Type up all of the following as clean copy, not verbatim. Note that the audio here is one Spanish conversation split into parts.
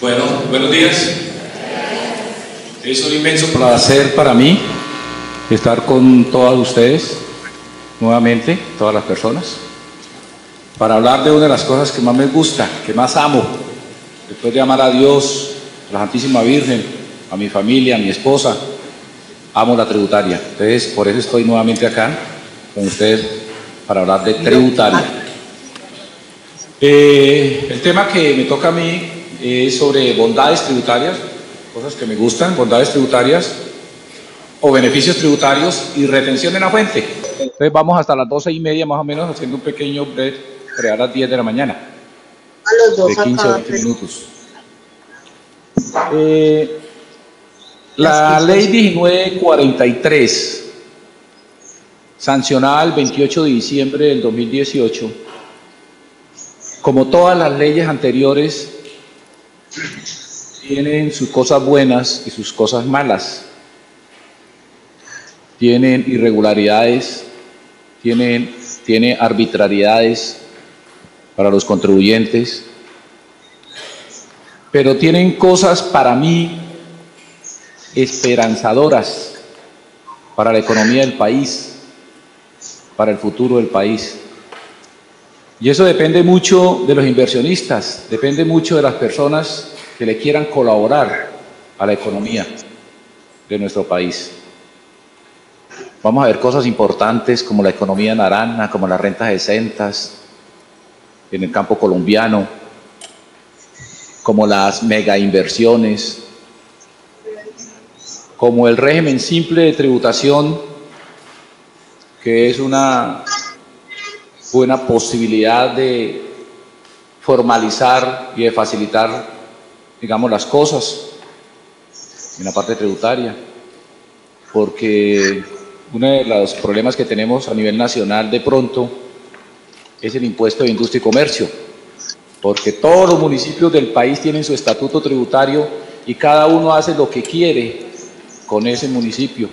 Bueno, buenos días. Es un inmenso placer para mí estar con todas ustedes, nuevamente, todas las personas, para hablar de una de las cosas que más me gusta, que más amo, después de amar a Dios, a la Santísima Virgen, a mi familia, a mi esposa, amo la tributaria. Entonces, por eso estoy nuevamente acá con ustedes para hablar de tributaria. El tema que me toca a mí es sobre bondades tributarias, cosas que me gustan, bondades tributarias o beneficios tributarios y retención en la fuente. Entonces vamos hasta las 12:30 más o menos haciendo un pequeño break, crear a las 10 de la mañana, a los dos de 15 o 20 minutos. La ley 1943, sancionada el 28 de diciembre del 2018, como todas las leyes anteriores, tienen sus cosas buenas y sus cosas malas. Tienen irregularidades, tiene arbitrariedades para los contribuyentes, pero tienen cosas para mí esperanzadoras para la economía del país, para el futuro del país. Y eso depende mucho de los inversionistas, depende mucho de las personas que le quieran colaborar a la economía de nuestro país. Vamos a ver cosas importantes como la economía naranja, como las rentas exentas en el campo colombiano, como las mega inversiones, como el régimen simple de tributación, que es una buena posibilidad de formalizar y de facilitar, digamos, las cosas en la parte tributaria, porque uno de los problemas que tenemos a nivel nacional de pronto es el impuesto de industria y comercio, porque todos los municipios del país tienen su estatuto tributario y cada uno hace lo que quiere con ese municipio,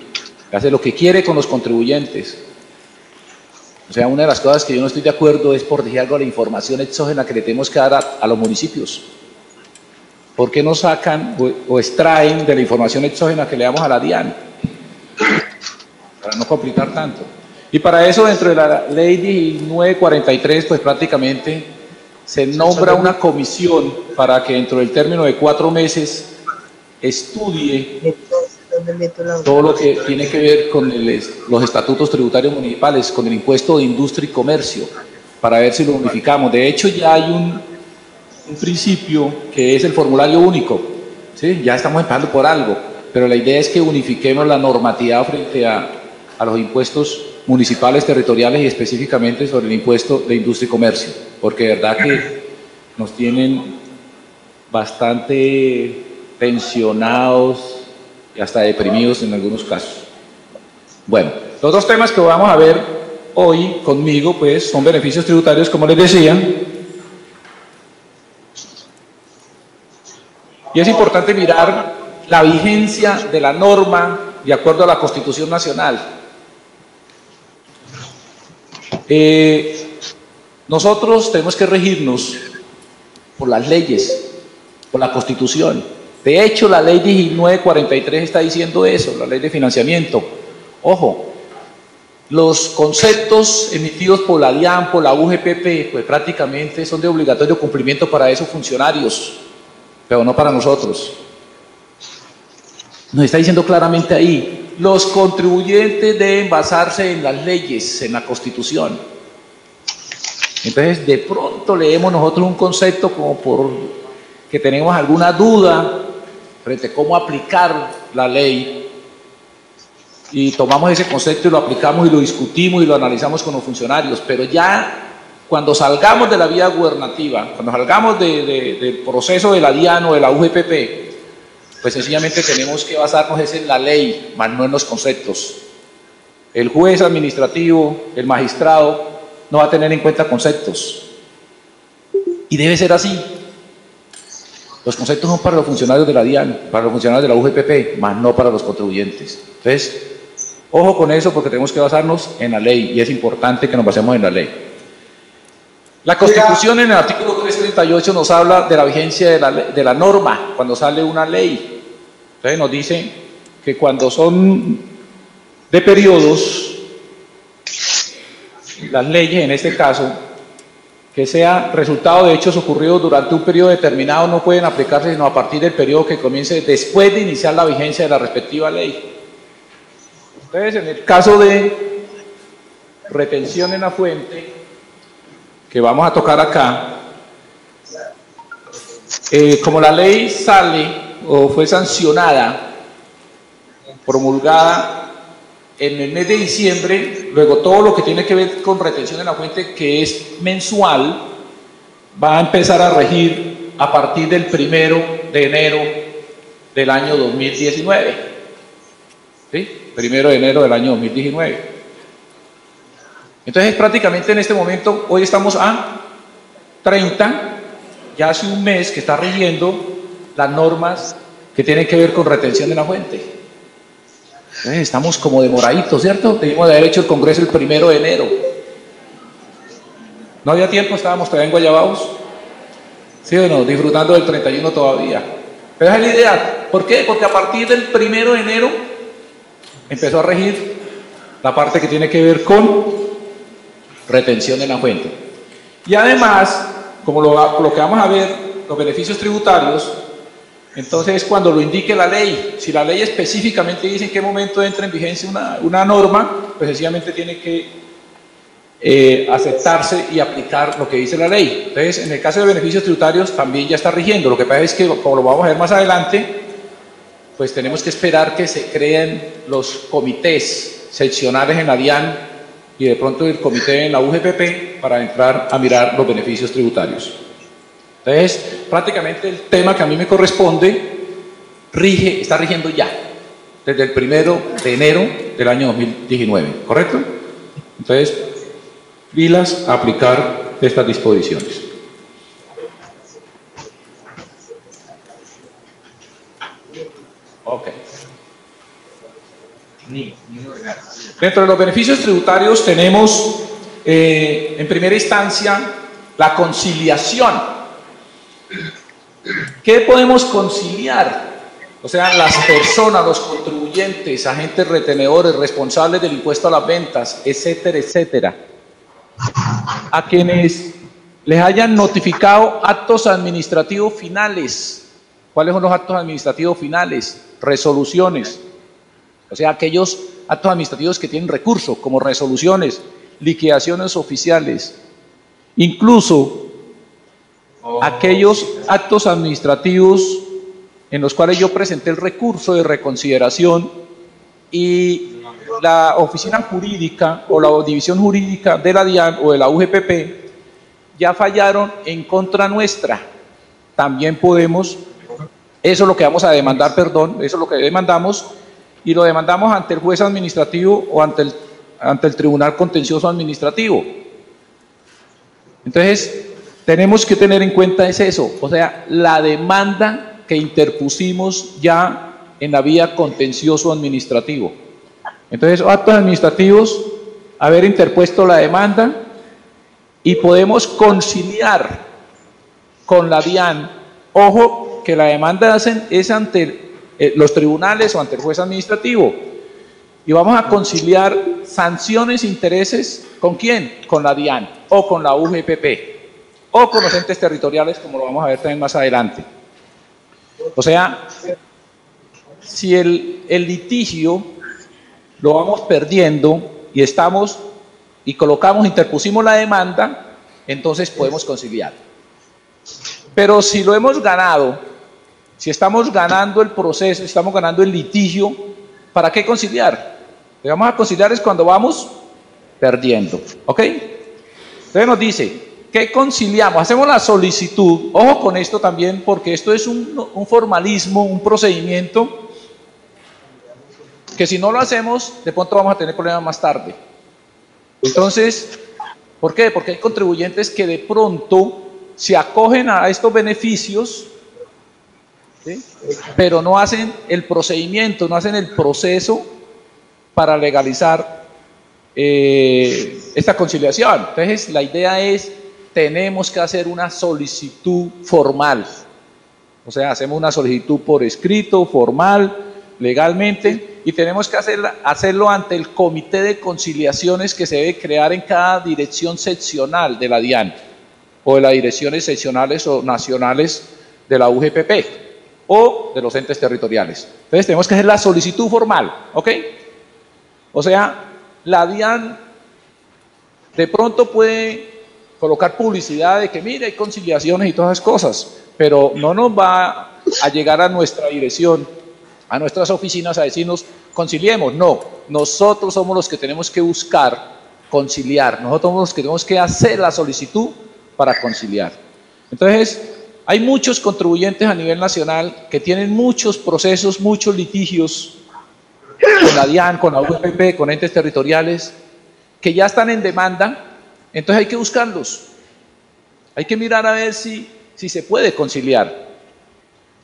hace lo que quiere con los contribuyentes. O sea, una de las cosas que yo no estoy de acuerdo es, por decir algo, la información exógena que le tenemos que dar a los municipios. ¿Por qué no sacan o extraen de la información exógena que le damos a la DIAN? Para no complicar tanto. Y para eso, dentro de la ley 1943, pues prácticamente se nombra una comisión para que dentro del término de 4 meses estudie todo lo que tiene que ver con los estatutos tributarios municipales, con el impuesto de industria y comercio, para ver si lo unificamos. De hecho, ya hay un principio que es el formulario único, ¿sí? Ya estamos empezando por algo, pero la idea es que unifiquemos la normatividad frente a los impuestos municipales, territoriales y específicamente sobre el impuesto de industria y comercio, porque de verdad que nos tienen bastante tensionados y hasta deprimidos en algunos casos. Bueno, los dos temas que vamos a ver hoy conmigo pues son beneficios tributarios, como les decía, y es importante mirar la vigencia de la norma de acuerdo a la Constitución Nacional. Nosotros tenemos que regirnos por las leyes, por la Constitución. De hecho, la ley 1943 está diciendo eso, la ley de financiamiento. Ojo, los conceptos emitidos por la DIAN, por la UGPP, pues prácticamente son de obligatorio cumplimiento para esos funcionarios, pero no para nosotros. Nos está diciendo claramente ahí, los contribuyentes deben basarse en las leyes, en la Constitución. Entonces, de pronto leemos nosotros un concepto como por que tenemos alguna duda frente a cómo aplicar la ley y tomamos ese concepto y lo aplicamos y lo discutimos y lo analizamos con los funcionarios, pero ya cuando salgamos de la vía gubernativa, cuando salgamos del proceso de la DIAN o de la UGPP, pues sencillamente tenemos que basarnos en la ley, más no en los conceptos. El juez administrativo, el magistrado, no va a tener en cuenta conceptos. Y debe ser así. Los conceptos son para los funcionarios de la DIAN, para los funcionarios de la UGPP, más no para los contribuyentes. Entonces, ojo con eso porque tenemos que basarnos en la ley y es importante que nos basemos en la ley. La Constitución en el artículo 3 338 nos habla de la vigencia de la norma, cuando sale una ley. Entonces nos dice que cuando son de periodos, las leyes en este caso, que sea resultado de hechos ocurridos durante un periodo determinado, no pueden aplicarse sino a partir del periodo que comience después de iniciar la vigencia de la respectiva ley. Entonces, en el caso de retención en la fuente, que vamos a tocar acá, como la ley sale o fue sancionada, promulgada en el mes de diciembre, luego todo lo que tiene que ver con retención en la fuente, que es mensual, va a empezar a regir a partir del 1 de enero del año 2019. ¿Sí? 1 de enero del año 2019. Entonces, prácticamente en este momento, hoy estamos a 30, ya hace un mes que está rigiendo las normas que tienen que ver con retención de la fuente. Estamos como demoraditos, ¿cierto? Debimos de haber hecho el Congreso el 1 de enero. ¿No había tiempo? Estábamos todavía en Guayabaos. ¿Sí o no? Disfrutando del 31 todavía. Pero esa es la idea. ¿Por qué? Porque a partir del 1 de enero empezó a regir la parte que tiene que ver con retención en la fuente. Y además, como lo que vamos a ver, los beneficios tributarios, entonces cuando lo indique la ley, si la ley específicamente dice en qué momento entra en vigencia una norma, pues sencillamente tiene que aceptarse y aplicar lo que dice la ley. Entonces, en el caso de beneficios tributarios también ya está rigiendo. Lo que pasa es que, como lo vamos a ver más adelante, pues tenemos que esperar que se creen los comités seccionales en la DIAN y de pronto el comité en la UGPP para entrar a mirar los beneficios tributarios. Entonces, prácticamente el tema que a mí me corresponde está rigiendo ya, desde el 1 de enero del año 2019, ¿correcto? Entonces, pilas a aplicar estas disposiciones. Ok. Dentro de los beneficios tributarios tenemos, en primera instancia, la conciliación. ¿Qué podemos conciliar? O sea, las personas, los contribuyentes, agentes retenedores, responsables del impuesto a las ventas, etcétera, etcétera, a quienes les hayan notificado actos administrativos finales. ¿Cuáles son los actos administrativos finales? Resoluciones. O sea, aquellos actos administrativos que tienen recurso, como resoluciones, liquidaciones oficiales, incluso aquellos actos administrativos en los cuales yo presenté el recurso de reconsideración y la oficina jurídica o la división jurídica de la DIAN o de la UGPP ya fallaron en contra nuestra. También podemos, eso es lo que vamos a demandar, perdón, eso es lo que demandamos, y lo demandamos ante el juez administrativo o ante el Tribunal Contencioso Administrativo. Entonces, tenemos que tener en cuenta es eso, o sea, la demanda que interpusimos ya en la vía contencioso administrativo. Entonces, actos administrativos, haber interpuesto la demanda y podemos conciliar con la DIAN. Ojo, que la demanda es ante los tribunales o ante el juez administrativo. Y vamos a conciliar sanciones e intereses, ¿con quién? Con la DIAN o con la UGPP o con los entes territoriales, como lo vamos a ver también más adelante. O sea, si el litigio lo vamos perdiendo y interpusimos la demanda, entonces podemos conciliar. Pero si lo hemos ganado, si estamos ganando el proceso, estamos ganando el litigio, ¿para qué conciliar? Lo que vamos a conciliar es cuando vamos perdiendo, ¿ok? Entonces nos dice, ¿qué conciliamos? Hacemos la solicitud, ojo con esto también, porque esto es un formalismo, un procedimiento, que si no lo hacemos, de pronto vamos a tener problemas más tarde. Entonces, ¿por qué? Porque hay contribuyentes que de pronto se acogen a estos beneficios, ¿sí?, pero no hacen el procedimiento, no hacen el proceso para legalizar esta conciliación. Entonces, la idea es tenemos que hacer una solicitud formal. O sea, hacemos una solicitud por escrito, formal, legalmente, y tenemos que hacerlo ante el comité de conciliaciones que se debe crear en cada dirección seccional de la DIAN, o de las direcciones seccionales o nacionales de la UGPP, o de los entes territoriales. Entonces tenemos que hacer la solicitud formal, ¿ok? O sea, la DIAN de pronto puede colocar publicidad de que mire, hay conciliaciones y todas esas cosas, pero no nos va a llegar a nuestra dirección, a nuestras oficinas a decirnos conciliemos. No, nosotros somos los que tenemos que buscar conciliar, nosotros somos los que tenemos que hacer la solicitud para conciliar. Entonces, hay muchos contribuyentes a nivel nacional que tienen muchos procesos, muchos litigios con la DIAN, con la UGPP, con entes territoriales, que ya están en demanda. Entonces hay que buscarlos, hay que mirar a ver si se puede conciliar,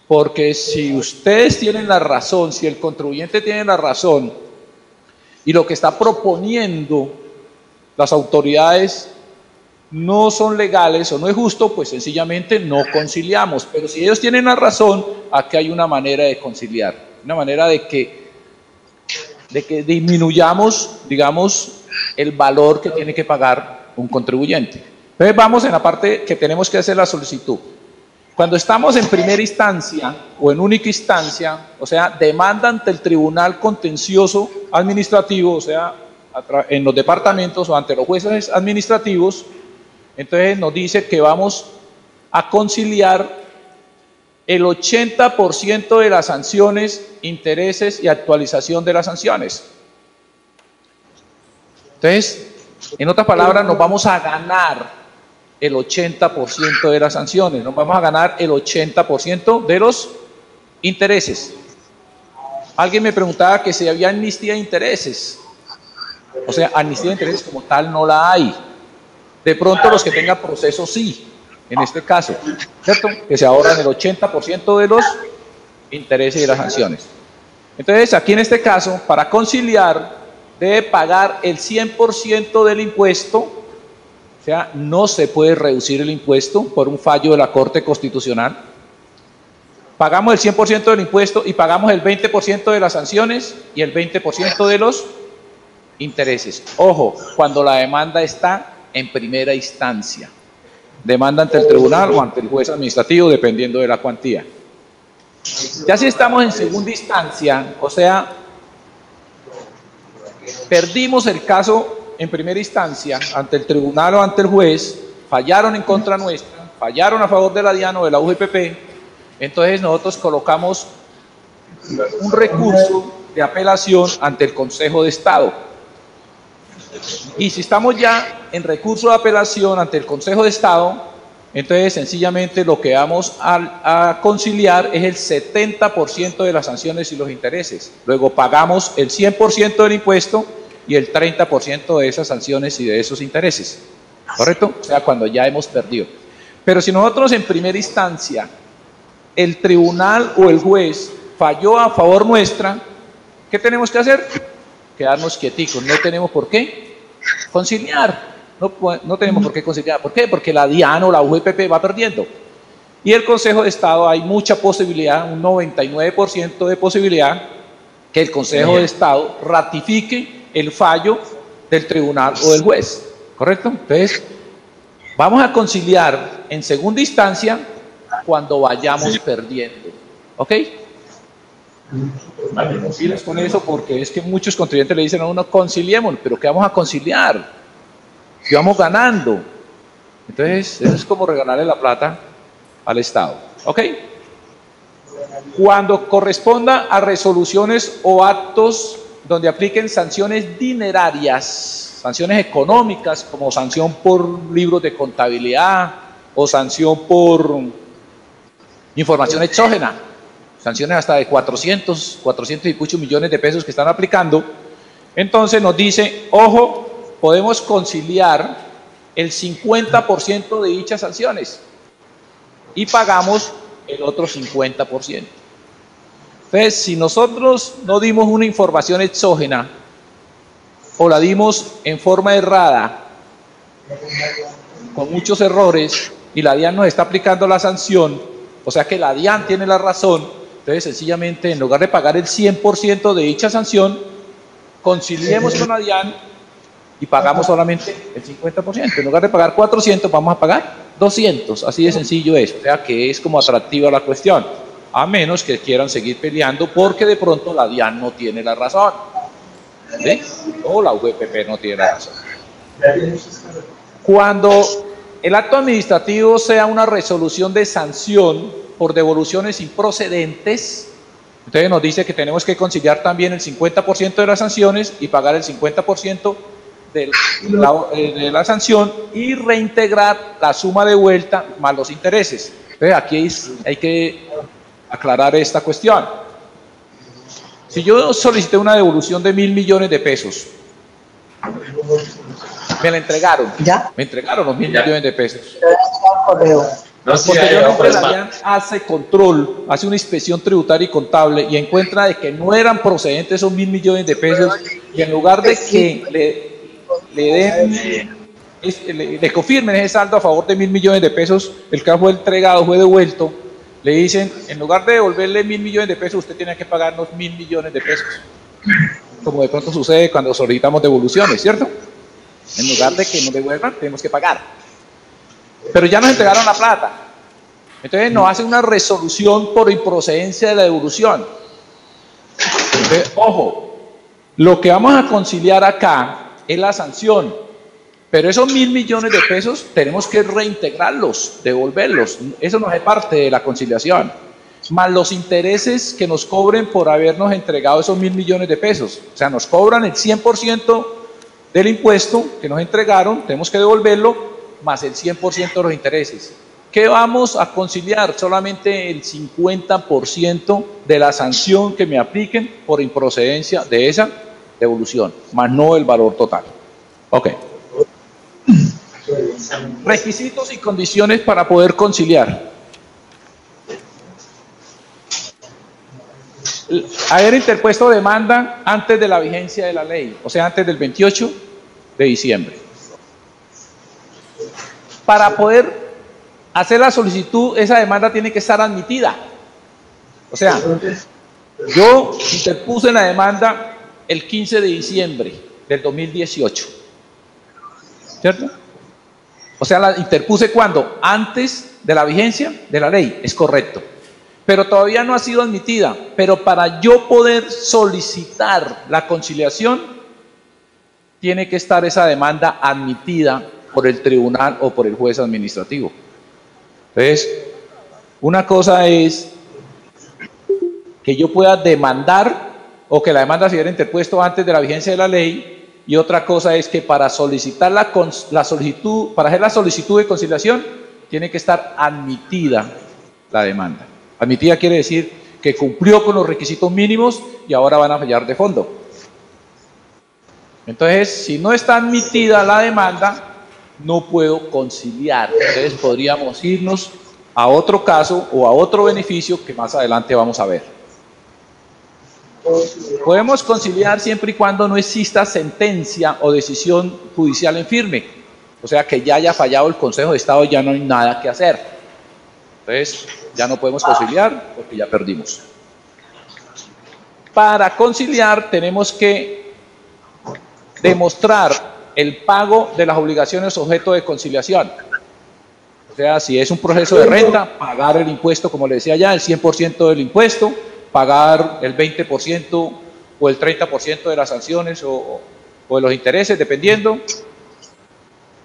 porque si ustedes tienen la razón, si el contribuyente tiene la razón y lo que está proponiendo las autoridades no son legales o no es justo, pues sencillamente no conciliamos. Pero si ellos tienen la razón, aquí hay una manera de conciliar, una manera de que disminuyamos, digamos, el valor que tiene que pagar un contribuyente. Entonces vamos en la parte que tenemos que hacer la solicitud. Cuando estamos en primera instancia o en única instancia, o sea, demanda ante el Tribunal Contencioso Administrativo, o sea, en los departamentos o ante los jueces administrativos, entonces nos dice que vamos a conciliar el 80% de las sanciones, intereses y actualización de las sanciones. Entonces, en otras palabras, nos vamos a ganar el 80% de las sanciones, nos vamos a ganar el 80% de los intereses. Alguien me preguntaba que si había amnistía de intereses. O sea, amnistía de intereses como tal no la hay. De pronto los que tengan proceso sí, en este caso, ¿cierto? Que se ahorran el 80% de los intereses y de las sanciones. Entonces, aquí en este caso, para conciliar, debe pagar el 100% del impuesto, o sea, no se puede reducir el impuesto por un fallo de la Corte Constitucional. Pagamos el 100% del impuesto y pagamos el 20% de las sanciones y el 20% de los intereses. Ojo, cuando la demanda está en primera instancia, demanda ante el tribunal o ante el juez administrativo, dependiendo de la cuantía. Ya si estamos en segunda instancia, o sea, perdimos el caso en primera instancia ante el tribunal o ante el juez, fallaron en contra nuestra, fallaron a favor de la DIAN o de la UGPP, entonces nosotros colocamos un recurso de apelación ante el Consejo de Estado. Y si estamos ya en recurso de apelación ante el Consejo de Estado, entonces sencillamente lo que vamos a conciliar es el 70% de las sanciones y los intereses. Luego pagamos el 100% del impuesto y el 30% de esas sanciones y de esos intereses. ¿Correcto? O sea, cuando ya hemos perdido. Pero si nosotros en primera instancia, el tribunal o el juez falló a favor nuestra, ¿qué tenemos que hacer? Quedarnos quieticos, no tenemos por qué conciliar. No tenemos por qué conciliar. ¿Por qué? Porque la DIAN o la UGPP va perdiendo. Y el Consejo de Estado hay mucha posibilidad, un 99% de posibilidad, que el Consejo de Estado ratifique el fallo del tribunal o del juez. ¿Correcto? Entonces, vamos a conciliar en segunda instancia cuando vayamos perdiendo. ¿Ok? Pilas con eso, porque es que muchos contribuyentes le dicen a uno, conciliemos, pero ¿qué vamos a conciliar? ¿Qué vamos ganando? Entonces, eso es como regalarle la plata al Estado. ¿Ok? Cuando corresponda a resoluciones o actos donde apliquen sanciones dinerarias, sanciones económicas, como sanción por libros de contabilidad o sanción por información exógena, sanciones hasta de 400 y muchos millones de pesos que están aplicando, entonces nos dice, ojo, podemos conciliar el 50% de dichas sanciones y pagamos el otro 50%. Entonces, si nosotros no dimos una información exógena o la dimos en forma errada con muchos errores y la DIAN nos está aplicando la sanción, o sea que la DIAN tiene la razón, entonces sencillamente en lugar de pagar el 100% de dicha sanción, conciliemos con la DIAN y pagamos solamente el 50%. En lugar de pagar 400, vamos a pagar 200. Así de sencillo es. O sea que es como atractiva la cuestión. A menos que quieran seguir peleando porque de pronto la DIAN no tiene la razón. ¿Sí? O la VPP no tiene la razón. Cuando el acto administrativo sea una resolución de sanción por devoluciones improcedentes, entonces nos dice que tenemos que conciliar también el 50% de las sanciones y pagar el 50% de la sanción y reintegrar la suma de vuelta más los intereses. Entonces aquí hay que aclarar esta cuestión. Si yo solicité una devolución de 1.000 millones de pesos, me la entregaron. ¿Ya? Me entregaron los 1.000 millones de pesos. Posteriormente la DIAN hace control, hace una inspección tributaria y contable y encuentra de que no eran procedentes esos 1.000 millones de pesos y en lugar de que le confirmen ese saldo a favor de 1.000 millones de pesos, el carro fue entregado, fue devuelto, le dicen, en lugar de devolverle 1.000 millones de pesos, usted tiene que pagarnos 1.000 millones de pesos. Como de pronto sucede cuando solicitamos devoluciones, ¿cierto? En lugar de que nos devuelvan, tenemos que pagar. Pero ya nos entregaron la plata. Entonces nos hacen una resolución por improcedencia de la devolución. Entonces, ojo, lo que vamos a conciliar acá es la sanción, pero esos 1.000 millones de pesos tenemos que reintegrarlos, devolverlos, eso no es parte de la conciliación, más los intereses que nos cobren por habernos entregado esos 1.000 millones de pesos, o sea, nos cobran el 100% del impuesto que nos entregaron, tenemos que devolverlo, más el 100% de los intereses. ¿Qué vamos a conciliar? Solamente el 50% de la sanción que me apliquen por improcedencia de esa devolución, más no el valor total. Ok. Requisitos y condiciones para poder conciliar. Haber interpuesto demanda antes de la vigencia de la ley, o sea, antes del 28 de diciembre. Para poder hacer la solicitud, esa demanda tiene que estar admitida. O sea, yo interpuse la demanda el 15 de diciembre del 2018, ¿cierto? O sea, la interpuse ¿cuándo? Antes de la vigencia de la ley, es correcto. Pero todavía no ha sido admitida. Pero para yo poder solicitar la conciliación, tiene que estar esa demanda admitida por el tribunal o por el juez administrativo. Entonces, una cosa es que yo pueda demandar o que la demanda se hubiera interpuesto antes de la vigencia de la ley, y otra cosa es que para solicitar la solicitud, para hacer la solicitud de conciliación, tiene que estar admitida la demanda. Admitida quiere decir que cumplió con los requisitos mínimos y ahora van a fallar de fondo. Entonces, si no está admitida la demanda, no puedo conciliar. Entonces podríamos irnos a otro caso o a otro beneficio que más adelante vamos a ver. Podemos conciliar siempre y cuando no exista sentencia o decisión judicial en firme, o sea que ya haya fallado el Consejo de Estado y ya no hay nada que hacer. Entonces ya no podemos conciliar porque ya perdimos. Para conciliar tenemos que demostrar el pago de las obligaciones objeto de conciliación. O sea, si es un proceso de renta, pagar el impuesto, como le decía ya, el 100% del impuesto, pagar el 20% o el 30% de las sanciones o de los intereses, dependiendo.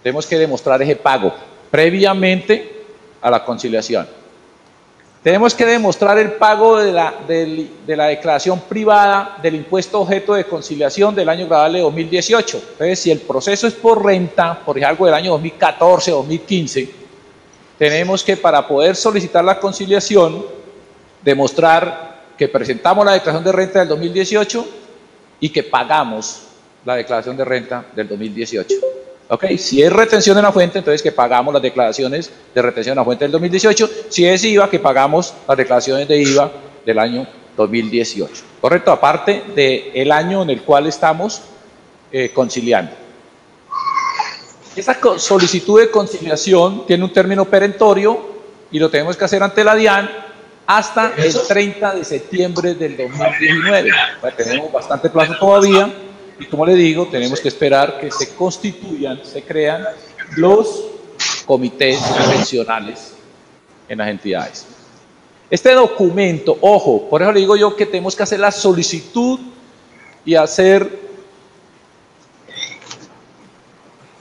Tenemos que demostrar ese pago previamente a la conciliación. Tenemos que demostrar el pago de la declaración privada del impuesto objeto de conciliación del año grabable 2018. Entonces, si el proceso es por renta, por ejemplo, del año 2014 o 2015, tenemos que, para poder solicitar la conciliación, demostrar que presentamos la declaración de renta del 2018 y que pagamos la declaración de renta del 2018. ¿Ok? Si es retención en la fuente, entonces que pagamos las declaraciones de retención en la fuente del 2018. Si es IVA, que pagamos las declaraciones de IVA del año 2018. ¿Correcto? Aparte del año en el cual estamos conciliando. Esa solicitud de conciliación tiene un término perentorio y lo tenemos que hacer ante la DIAN hasta el 30 de septiembre del 2019. Bueno, tenemos bastante plazo todavía y, como le digo, tenemos que esperar que se constituyan, se crean los comités seccionales en las entidades. Este documento, ojo, por eso le digo yo que tenemos que hacer la solicitud y hacer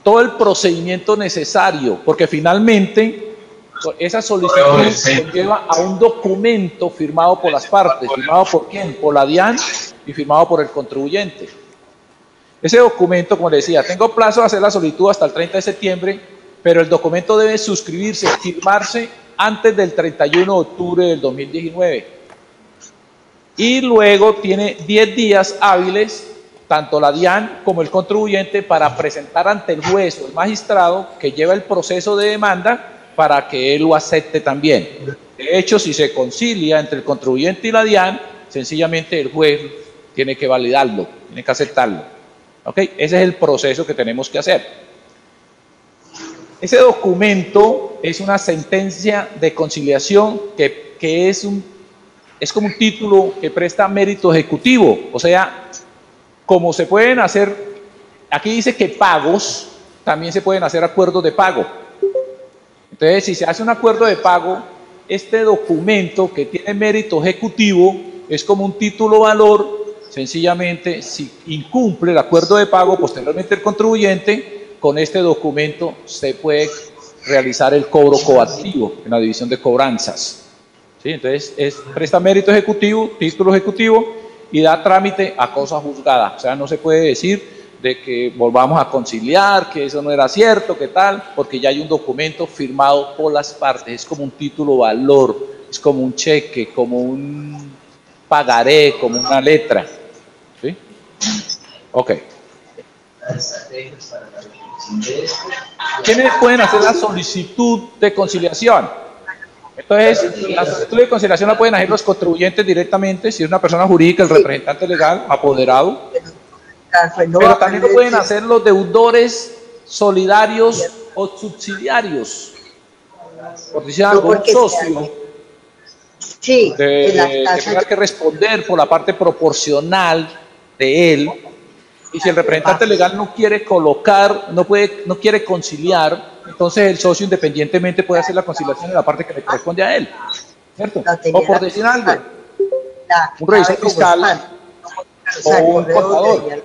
todo el procedimiento necesario, porque finalmente esa solicitud conlleva a un documento firmado por las partes. ¿Firmado por quién? Por la DIAN y firmado por el contribuyente. Ese documento, como le decía, tengo plazo de hacer la solicitud hasta el 30 de septiembre, pero el documento debe suscribirse, firmarse antes del 31 de octubre del 2019. Y luego tiene 10 días hábiles, tanto la DIAN como el contribuyente, para presentar ante el juez o el magistrado que lleva el proceso de demanda para que él lo acepte también. De hecho, si se concilia entre el contribuyente y la DIAN, sencillamente el juez tiene que validarlo, tiene que aceptarlo. ¿Ok? Ese es el proceso que tenemos que hacer. Ese documento es una sentencia de conciliación que es como un título que presta mérito ejecutivo. O sea, como se pueden hacer, aquí dice que pagos, también se pueden hacer acuerdos de pago. Entonces, si se hace un acuerdo de pago, este documento que tiene mérito ejecutivo es como un título valor. Sencillamente, si incumple el acuerdo de pago, posteriormente el contribuyente, con este documento se puede realizar el cobro coactivo en la división de cobranzas. ¿Sí? Entonces, presta mérito ejecutivo, título ejecutivo, y da trámite a cosa juzgada. O sea, no se puede decir de que volvamos a conciliar, que eso no era cierto, que tal, porque ya hay un documento firmado por las partes. Es como un título valor, es como un cheque, como un pagaré, como una letra. ¿Sí? Ok. ¿Quiénes pueden hacer la solicitud de conciliación? Entonces, la solicitud de conciliación la pueden hacer los contribuyentes directamente, si es una persona jurídica, el representante legal, apoderado. Pero también lo pueden hacer los deudores solidarios o subsidiarios. Por decir algo, un socio tendrá que responder por la parte proporcional de él. Y si el representante legal no quiere colocar, no quiere conciliar, entonces el socio independientemente puede hacer la conciliación en la parte que le corresponde a él, ¿cierto? O por decir algo, un revisor fiscal o un contador.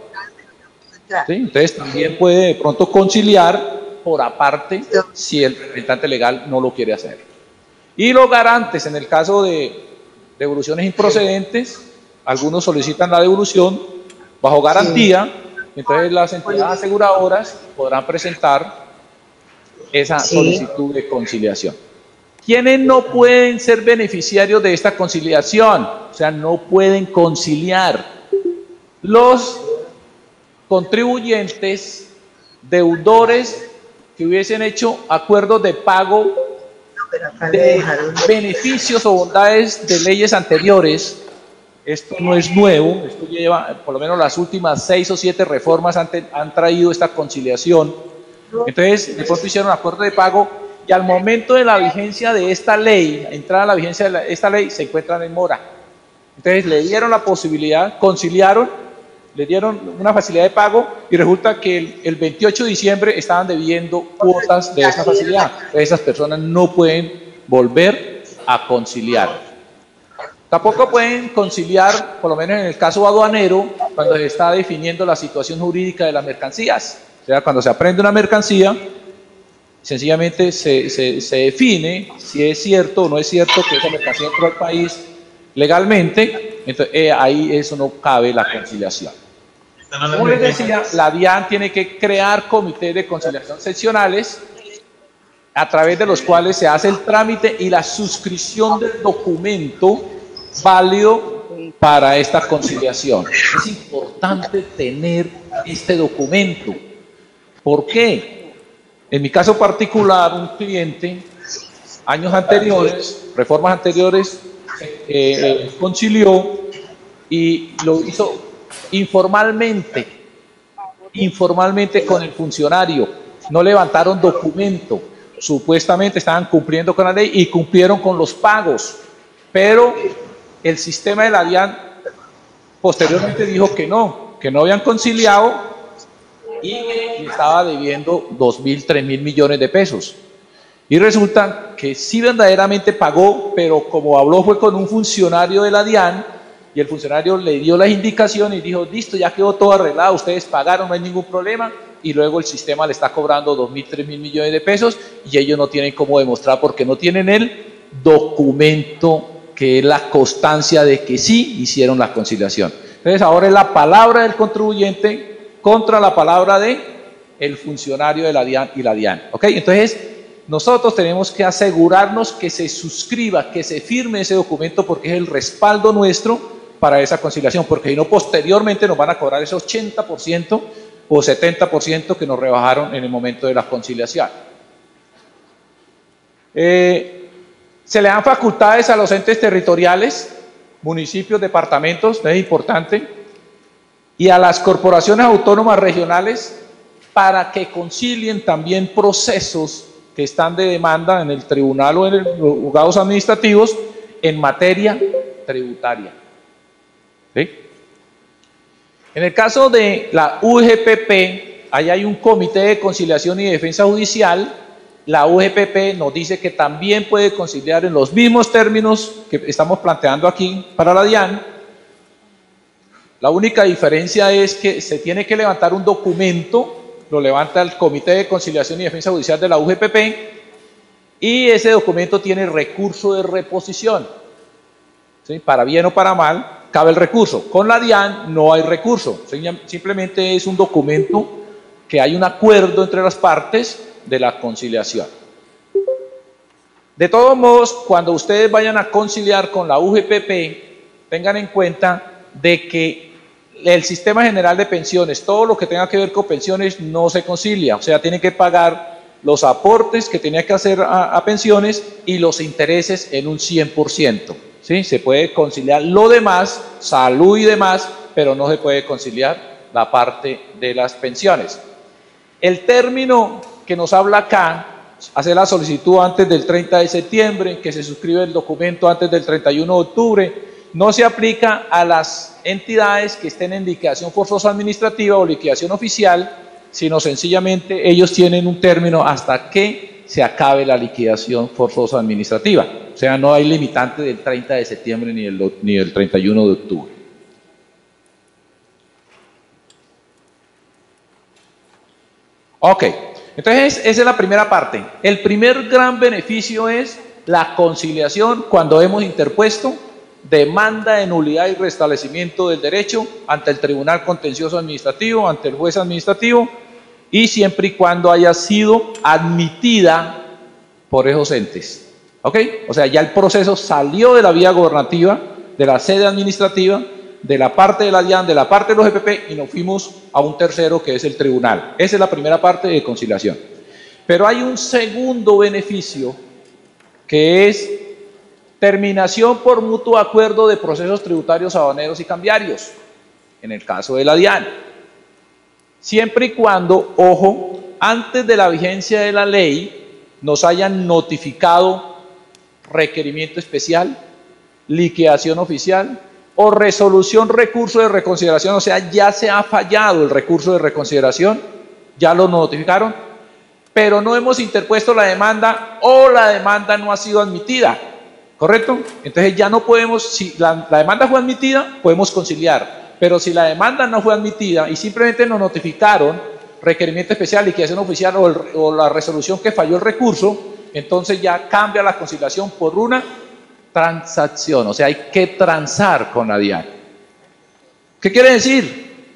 ¿Sí? Entonces también puede de pronto conciliar por aparte si el representante legal no lo quiere hacer. Y los garantes, en el caso de devoluciones improcedentes, algunos solicitan la devolución bajo garantía, entonces las entidades aseguradoras podrán presentar esa solicitud de conciliación. ¿Quiénes no pueden ser beneficiarios de esta conciliación? O sea, no pueden conciliar. Los contribuyentes, deudores que hubiesen hecho acuerdos de pago de beneficios o bondades de leyes anteriores. Esto no es nuevo, esto lleva, por lo menos las últimas 6 o 7 reformas han traído esta conciliación. Entonces, de pronto hicieron acuerdo de pago y al momento de la vigencia de esta ley, entrada a la vigencia de esta ley, se encuentran en mora. Entonces, le dieron la posibilidad, conciliaron, le dieron una facilidad de pago y resulta que el 28 de diciembre estaban debiendo cuotas de esa facilidad. Esas personas no pueden volver a conciliar. Tampoco pueden conciliar, por lo menos en el caso aduanero, cuando se está definiendo la situación jurídica de las mercancías. O sea, cuando se aprende una mercancía, sencillamente se define si es cierto o no es cierto que esa mercancía entró al país legalmente, entonces ahí eso no cabe la conciliación. Como les decía, la DIAN tiene que crear comités de conciliación seccionales a través de los cuales se hace el trámite y la suscripción del documento válido para esta conciliación. Es importante tener este documento. ¿Por qué? En mi caso particular, un cliente, años anteriores, reformas anteriores, concilió y lo hizo informalmente con el funcionario. no levantaron documento. Supuestamente estaban cumpliendo con la ley y cumplieron con los pagos, pero el sistema de la DIAN posteriormente dijo que no habían conciliado y que estaba debiendo 2.000, 3.000 millones de pesos. Y resulta que sí verdaderamente pagó, pero como habló fue con un funcionario de la DIAN, y el funcionario le dio las indicaciones y dijo, listo, ya quedó todo arreglado, ustedes pagaron, no hay ningún problema, y luego el sistema le está cobrando 2.000, 3.000 millones de pesos, y ellos no tienen cómo demostrar porque no tienen el documento que es la constancia de que sí hicieron la conciliación. Entonces ahora es la palabra del contribuyente contra la palabra de el funcionario de la DIAN y la DIAN. ¿Ok? Entonces nosotros tenemos que asegurarnos que se suscriba, que se firme ese documento porque es el respaldo nuestro para esa conciliación, porque si no posteriormente nos van a cobrar ese 80% o 70% que nos rebajaron en el momento de la conciliación. Se le dan facultades a los entes territoriales, municipios, departamentos, es importante, y a las corporaciones autónomas regionales para que concilien también procesos que están de demanda en el tribunal o en los juzgados administrativos en materia tributaria. ¿Sí? En el caso de la UGPP, ahí hay un comité de conciliación y defensa judicial. La UGPP nos dice que también puede conciliar en los mismos términos que estamos planteando aquí para la DIAN. La única diferencia es que se tiene que levantar un documento, lo levanta el Comité de Conciliación y Defensa Judicial de la UGPP, y ese documento tiene recurso de reposición. ¿Sí? Para bien o para mal, cabe el recurso. Con la DIAN no hay recurso, simplemente es un documento que hay un acuerdo entre las partes de la conciliación. De todos modos, cuando ustedes vayan a conciliar con la UGPP, tengan en cuenta de que el sistema general de pensiones, todo lo que tenga que ver con pensiones no se concilia, o sea, tienen que pagar los aportes que tenía que hacer a pensiones y los intereses en un 100%. ¿Sí? Se puede conciliar lo demás, salud y demás, pero no se puede conciliar la parte de las pensiones. El término que nos habla acá, hacer la solicitud antes del 30 de septiembre, que se suscribe el documento antes del 31 de octubre, no se aplica a las entidades que estén en liquidación forzosa administrativa o liquidación oficial, sino sencillamente ellos tienen un término hasta que se acabe la liquidación forzosa administrativa. O sea, no hay limitante del 30 de septiembre ni del 31 de octubre. Ok, entonces esa es la primera parte. El primer gran beneficio es la conciliación cuando hemos interpuesto demanda de nulidad y restablecimiento del derecho ante el Tribunal Contencioso Administrativo, ante el juez administrativo, y siempre y cuando haya sido admitida por esos entes. ¿Ok? O sea, ya el proceso salió de la vía gobernativa, de la sede administrativa, de la parte de la DIAN, de la parte de los EPP, y nos fuimos a un tercero que es el tribunal. Esa es la primera parte de conciliación. Pero hay un segundo beneficio que es terminación por mutuo acuerdo de procesos tributarios aduaneros y cambiarios, en el caso de la DIAN. Siempre y cuando, ojo, antes de la vigencia de la ley, nos hayan notificado requerimiento especial, liquidación oficial o resolución recurso de reconsideración, o sea, ya se ha fallado el recurso de reconsideración, ya lo notificaron, pero no hemos interpuesto la demanda o la demanda no ha sido admitida, ¿correcto? Entonces ya no podemos, si la demanda fue admitida, podemos conciliar, pero si la demanda no fue admitida y simplemente nos notificaron requerimiento especial, liquidación oficial o la resolución que falló el recurso, entonces ya cambia la conciliación por una transacción, o sea, hay que transar con la DIAN. ¿Qué quiere decir?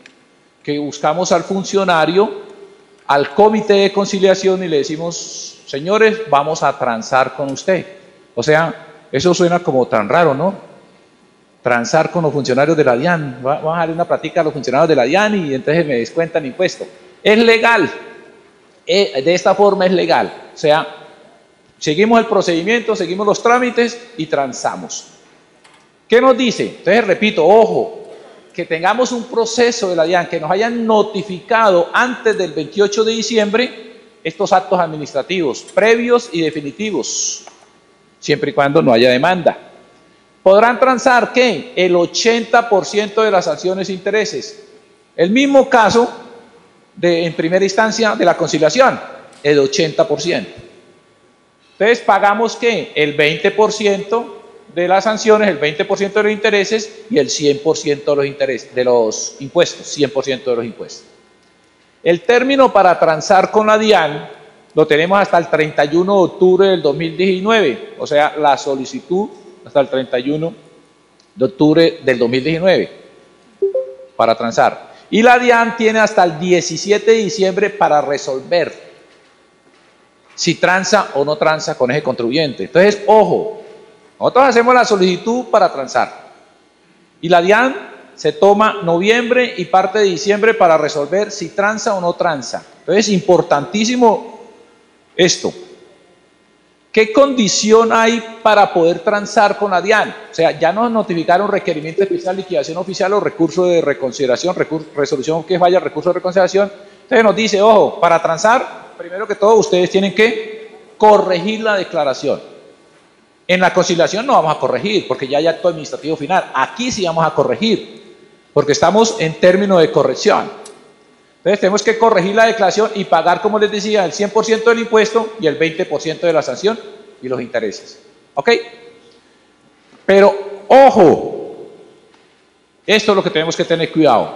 Que buscamos al funcionario, al comité de conciliación y le decimos, señores, vamos a transar con usted. O sea, eso suena como tan raro, ¿no? Transar con los funcionarios de la DIAN, vamos a darle una plática a los funcionarios de la DIAN y entonces me descuentan impuesto. Es legal, de esta forma es legal, o sea, seguimos el procedimiento, seguimos los trámites y transamos. ¿Qué nos dice? Entonces, repito, ojo, que tengamos un proceso de la DIAN, que nos hayan notificado antes del 28 de diciembre estos actos administrativos, previos y definitivos, siempre y cuando no haya demanda. ¿Podrán transar qué? El 80% de las sanciones e intereses. El mismo caso en primera instancia de la conciliación, el 80%. Entonces pagamos ¿qué? El 20% de las sanciones, el 20% de los intereses y el 100% de los intereses, de los impuestos, 100% de los impuestos. El término para transar con la DIAN lo tenemos hasta el 31 de octubre del 2019, o sea, la solicitud hasta el 31 de octubre del 2019 para transar. Y la DIAN tiene hasta el 17 de diciembre para resolver si transa o no transa con ese contribuyente. Entonces, ojo, nosotros hacemos la solicitud para transar y la DIAN se toma noviembre y parte de diciembre para resolver si transa o no transa. Entonces, importantísimo esto. ¿Qué condición hay para poder transar con la DIAN? O sea, ya nos notificaron requerimiento especial, liquidación oficial o recurso de reconsideración, resolución que falla, recurso de reconsideración. Entonces nos dice, ojo, para transar, primero que todo, ustedes tienen que corregir la declaración. En la conciliación no vamos a corregir, porque ya hay acto administrativo final. Aquí sí vamos a corregir, porque estamos en términos de corrección. Entonces tenemos que corregir la declaración y pagar, como les decía, el 100% del impuesto y el 20% de la sanción y los intereses. ¿Ok? Pero, ojo, esto es lo que tenemos que tener cuidado.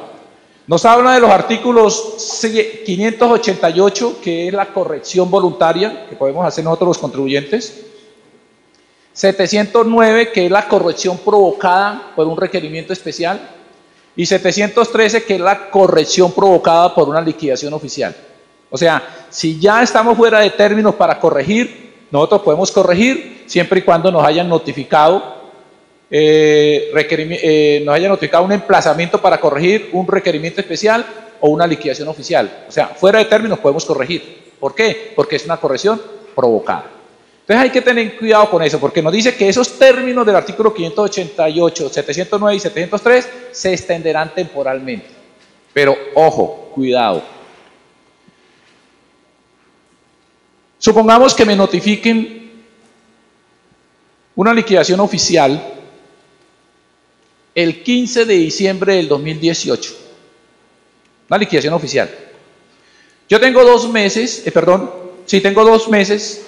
Nos habla de los artículos 588, que es la corrección voluntaria que podemos hacer nosotros los contribuyentes. 709, que es la corrección provocada por un requerimiento especial. Y 713, que es la corrección provocada por una liquidación oficial. O sea, si ya estamos fuera de términos para corregir, nosotros podemos corregir siempre y cuando nos hayan notificado, un emplazamiento para corregir, un requerimiento especial o una liquidación oficial. O sea, fuera de términos podemos corregir. ¿Por qué? Porque es una corrección provocada. Entonces hay que tener cuidado con eso, porque nos dice que esos términos del artículo 588, 709 y 703 se extenderán temporalmente. Pero ojo, cuidado. Supongamos que me notifiquen una liquidación oficial el 15 de diciembre del 2018. Una liquidación oficial. Yo tengo 2 meses, tengo 2 meses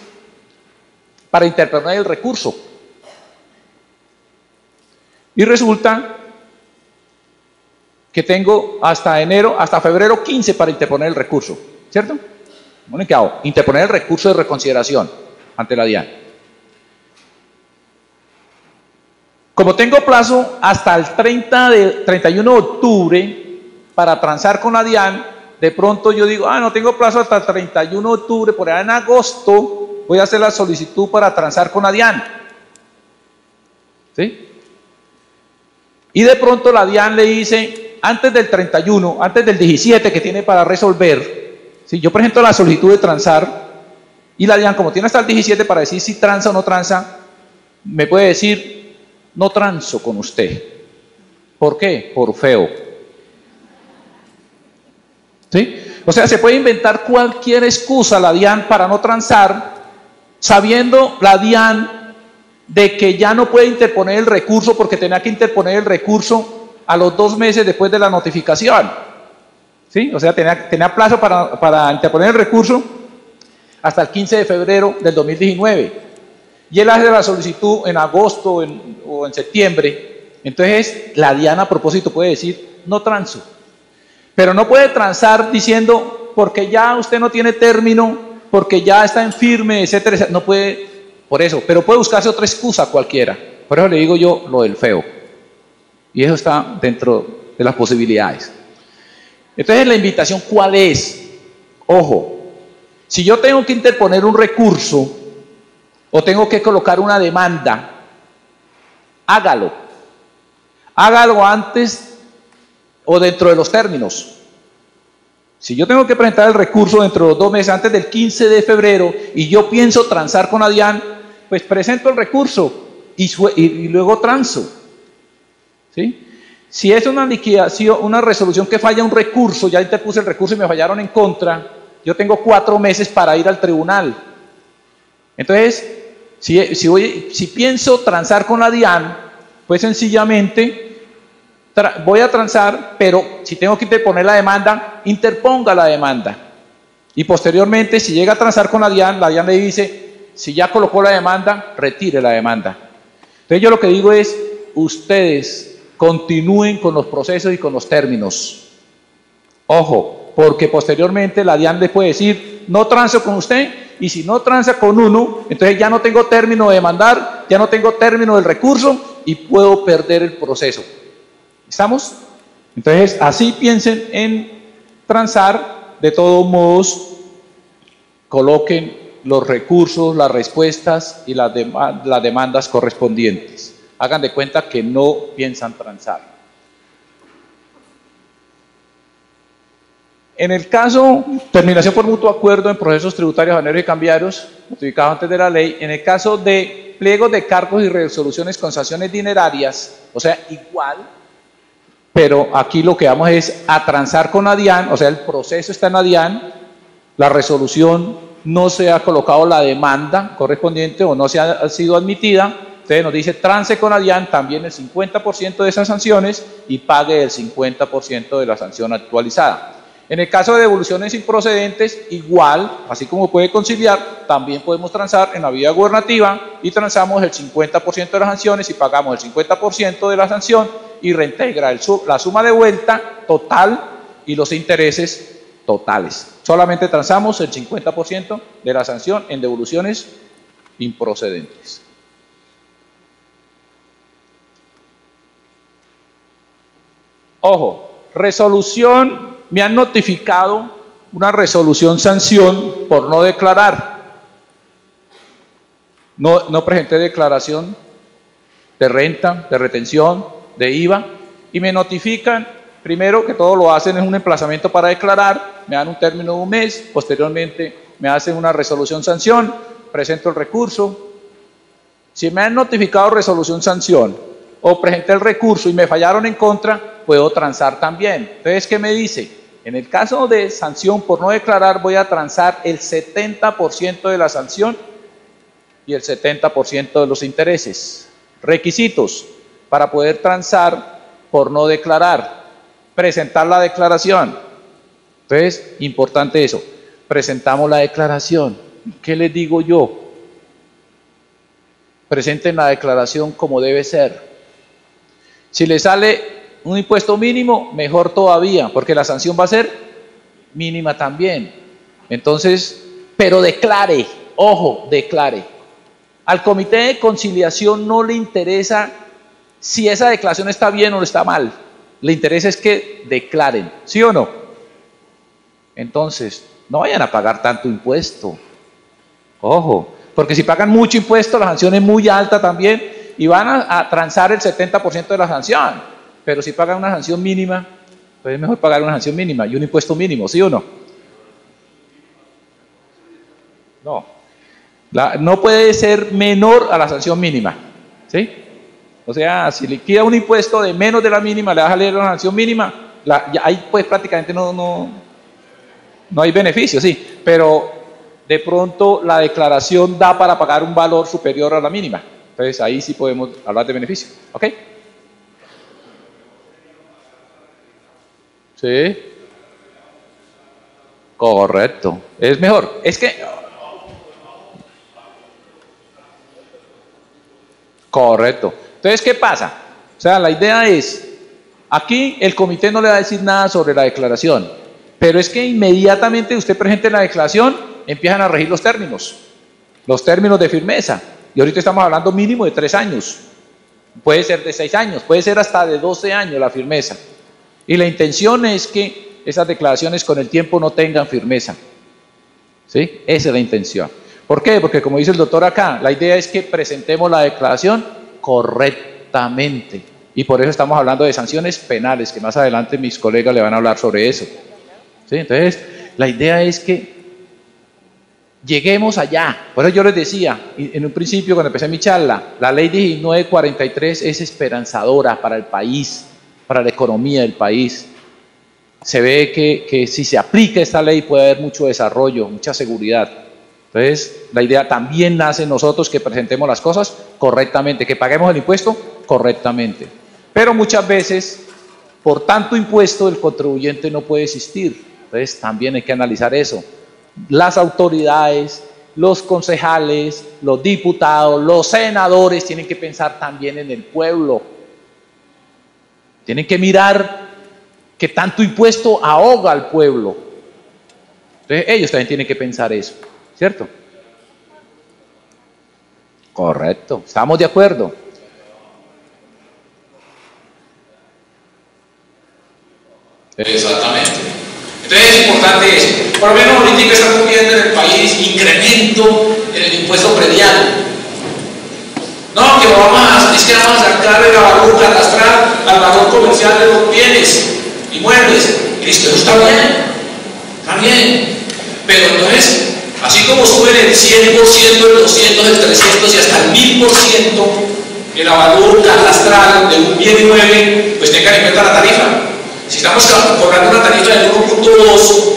para interponer el recurso. Y resulta que tengo hasta febrero 15 para interponer el recurso, ¿cierto? Bueno, ¿qué hago? Interponer el recurso de reconsideración ante la DIAN. Como tengo plazo hasta el 31 de octubre para transar con la DIAN, de pronto yo digo, no tengo plazo hasta el 31 de octubre, por allá en agosto voy a hacer la solicitud para transar con la DIAN. ¿Sí? Y de pronto la DIAN le dice, antes del 31, antes del 17 que tiene para resolver, ¿sí? Yo presento la solicitud de transar y la DIAN, como tiene hasta el 17 para decir si transa o no transa, me puede decir, no transo con usted. ¿Por qué? Por feo. ¿Sí? O sea, se puede inventar cualquier excusa la DIAN para no transar, sabiendo la DIAN de que ya no puede interponer el recurso porque tenía que interponer el recurso a los 2 meses después de la notificación. ¿Sí? O sea, tenía plazo para interponer el recurso hasta el 15 de febrero del 2019. Y él hace la solicitud en agosto o en septiembre. Entonces, la DIAN a propósito puede decir, no transo. Pero no puede transar diciendo, porque ya usted no tiene término, porque ya está en firme, etcétera, etcétera. No puede, por eso, pero puede buscarse otra excusa cualquiera. Por eso le digo yo lo del feo. Y eso está dentro de las posibilidades. Entonces, la invitación, ¿cuál es? Ojo, si yo tengo que interponer un recurso o tengo que colocar una demanda, hágalo. Hágalo antes o dentro de los términos. Si yo tengo que presentar el recurso dentro de los 2 meses, antes del 15 de febrero, y yo pienso transar con la DIAN, pues presento el recurso y luego transo. ¿Sí? Si es una liquidación, una resolución que falla un recurso, ya interpuse el recurso y me fallaron en contra, yo tengo 4 meses para ir al tribunal. Entonces, si pienso transar con la DIAN, pues sencillamente voy a transar, pero si tengo que interponer la demanda, interponga la demanda. Y posteriormente, si llega a transar con la DIAN le dice, si ya colocó la demanda, retire la demanda. Entonces yo lo que digo es, ustedes continúen con los procesos y con los términos. Ojo, porque posteriormente la DIAN le puede decir, no transo con usted, y si no transa con uno, entonces ya no tengo término de demandar, ya no tengo término del recurso y puedo perder el proceso. ¿Estamos? Entonces, así piensen en transar, de todos modos, coloquen los recursos, las respuestas y las demandas correspondientes. Hagan de cuenta que no piensan transar. En el caso, terminación por mutuo acuerdo en procesos tributarios, aduaneros y cambiarios, notificados antes de la ley, en el caso de pliegos de cargos y resoluciones con sanciones dinerarias, o sea, igual, pero aquí lo que vamos es a transar con la DIAN, o sea, el proceso está en la DIAN, la resolución no se ha colocado la demanda correspondiente o no se ha sido admitida, entonces nos dice trance con la DIAN también el 50% de esas sanciones y pague el 50% de la sanción actualizada. En el caso de devoluciones improcedentes, igual, así como puede conciliar, también podemos transar en la vía gubernativa y transamos el 50% de las sanciones y pagamos el 50% de la sanción y reintegra la suma de vuelta total y los intereses totales. Solamente transamos el 50% de la sanción en devoluciones improcedentes. Ojo, resolución. Me han notificado una resolución sanción por no declarar. No presenté declaración de renta, de retención, de IVA, y me notifican, primero que todo lo hacen es un emplazamiento para declarar, me dan un término de un mes, posteriormente me hacen una resolución sanción, presento el recurso. Si me han notificado resolución sanción o presenté el recurso y me fallaron en contra, puedo transar también. Entonces, ¿qué me dice? En el caso de sanción por no declarar, voy a transar el 70% de la sanción y el 70% de los intereses. Requisitos para poder transar por no declarar: presentar la declaración. Entonces, importante eso, presentamos la declaración. ¿Qué les digo yo? Presenten la declaración como debe ser. Si les sale un impuesto mínimo, mejor todavía, porque la sanción va a ser mínima también. Entonces, pero declare, ojo, declare. Al comité de conciliación no le interesa si esa declaración está bien o está mal. Le interesa es que declaren, ¿sí o no? Entonces, no vayan a pagar tanto impuesto. Ojo, porque si pagan mucho impuesto, la sanción es muy alta también y van a transar el 70% de la sanción. Pero si pagan una sanción mínima, pues es mejor pagar una sanción mínima y un impuesto mínimo, ¿sí o no? No. No puede ser menor a la sanción mínima, ¿sí? O sea, si liquida un impuesto de menos de la mínima, le va a salir la sanción mínima, ahí pues prácticamente no hay beneficio, sí, pero de pronto la declaración da para pagar un valor superior a la mínima. Entonces ahí sí podemos hablar de beneficio, ¿ok? Sí, correcto, es mejor, es que, correcto. Entonces, ¿qué pasa? O sea, la idea es, aquí el comité no le va a decir nada sobre la declaración, pero es que inmediatamente usted presente la declaración, empiezan a regir los términos de firmeza, y ahorita estamos hablando mínimo de 3 años, puede ser de 6 años, puede ser hasta de 12 años la firmeza. Y la intención es que esas declaraciones con el tiempo no tengan firmeza. ¿Sí? Esa es la intención. ¿Por qué? Porque como dice el doctor acá, la idea es que presentemos la declaración correctamente. Y por eso estamos hablando de sanciones penales, que más adelante mis colegas le van a hablar sobre eso. ¿Sí? Entonces, la idea es que lleguemos allá. Por eso yo les decía, en un principio cuando empecé mi charla, la ley 1943 es esperanzadora para el país, para la economía del país. se ve que si se aplica esta ley puede haber mucho desarrollo, mucha seguridad. Entonces, la idea también nace en nosotros que presentemos las cosas correctamente, que paguemos el impuesto correctamente. Pero muchas veces, por tanto impuesto, el contribuyente no puede existir. Entonces, también hay que analizar eso. Las autoridades, los concejales, los diputados, los senadores tienen que pensar también en el pueblo. Tienen que mirar que tanto impuesto ahoga al pueblo. Entonces, ellos también tienen que pensar eso, ¿cierto? Correcto, ¿estamos de acuerdo? Exactamente. Entonces es importante eso. Por lo menos ahorita estamos viendo en el país incremento en el impuesto predial. No, que es que vamos a sacar el valor catastral al valor comercial de los bienes, inmuebles. Listo, eso está bien. Pero entonces, así como sube el 100%, el 200, el 300 y hasta el 1000% el valor catastral de un bien inmueble, pues tengan en cuenta la tarifa. Si estamos cobrando una tarifa del 1.2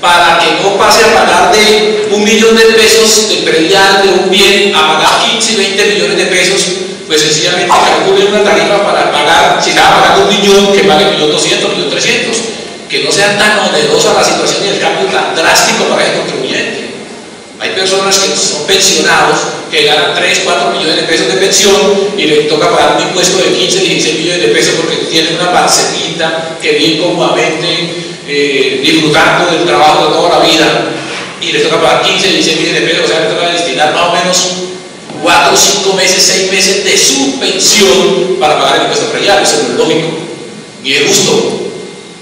para que no pase a pagar de 1 millón de pesos de predial de un bien a pagar 15, 20 millones de pesos, pues sencillamente calculen una tarifa para pagar, si estaba pagando 1 millón, que pague 1.200.000, 1.300.000, que no sea tan onerosa la situación y el cambio tan drástico para el contribuyente. Hay personas que son pensionados, que ganan 3, 4 millones de pesos de pensión y les toca pagar un impuesto de 15, 16 millones de pesos porque tienen una parcelita que viven cómodamente disfrutando del trabajo de toda la vida y les toca pagar 15, 16 millones de pesos, o sea, les toca destinar más o menos 4, 5 meses, 6 meses de su pensión para pagar el impuesto predial. Eso no es lógico, ni es justo.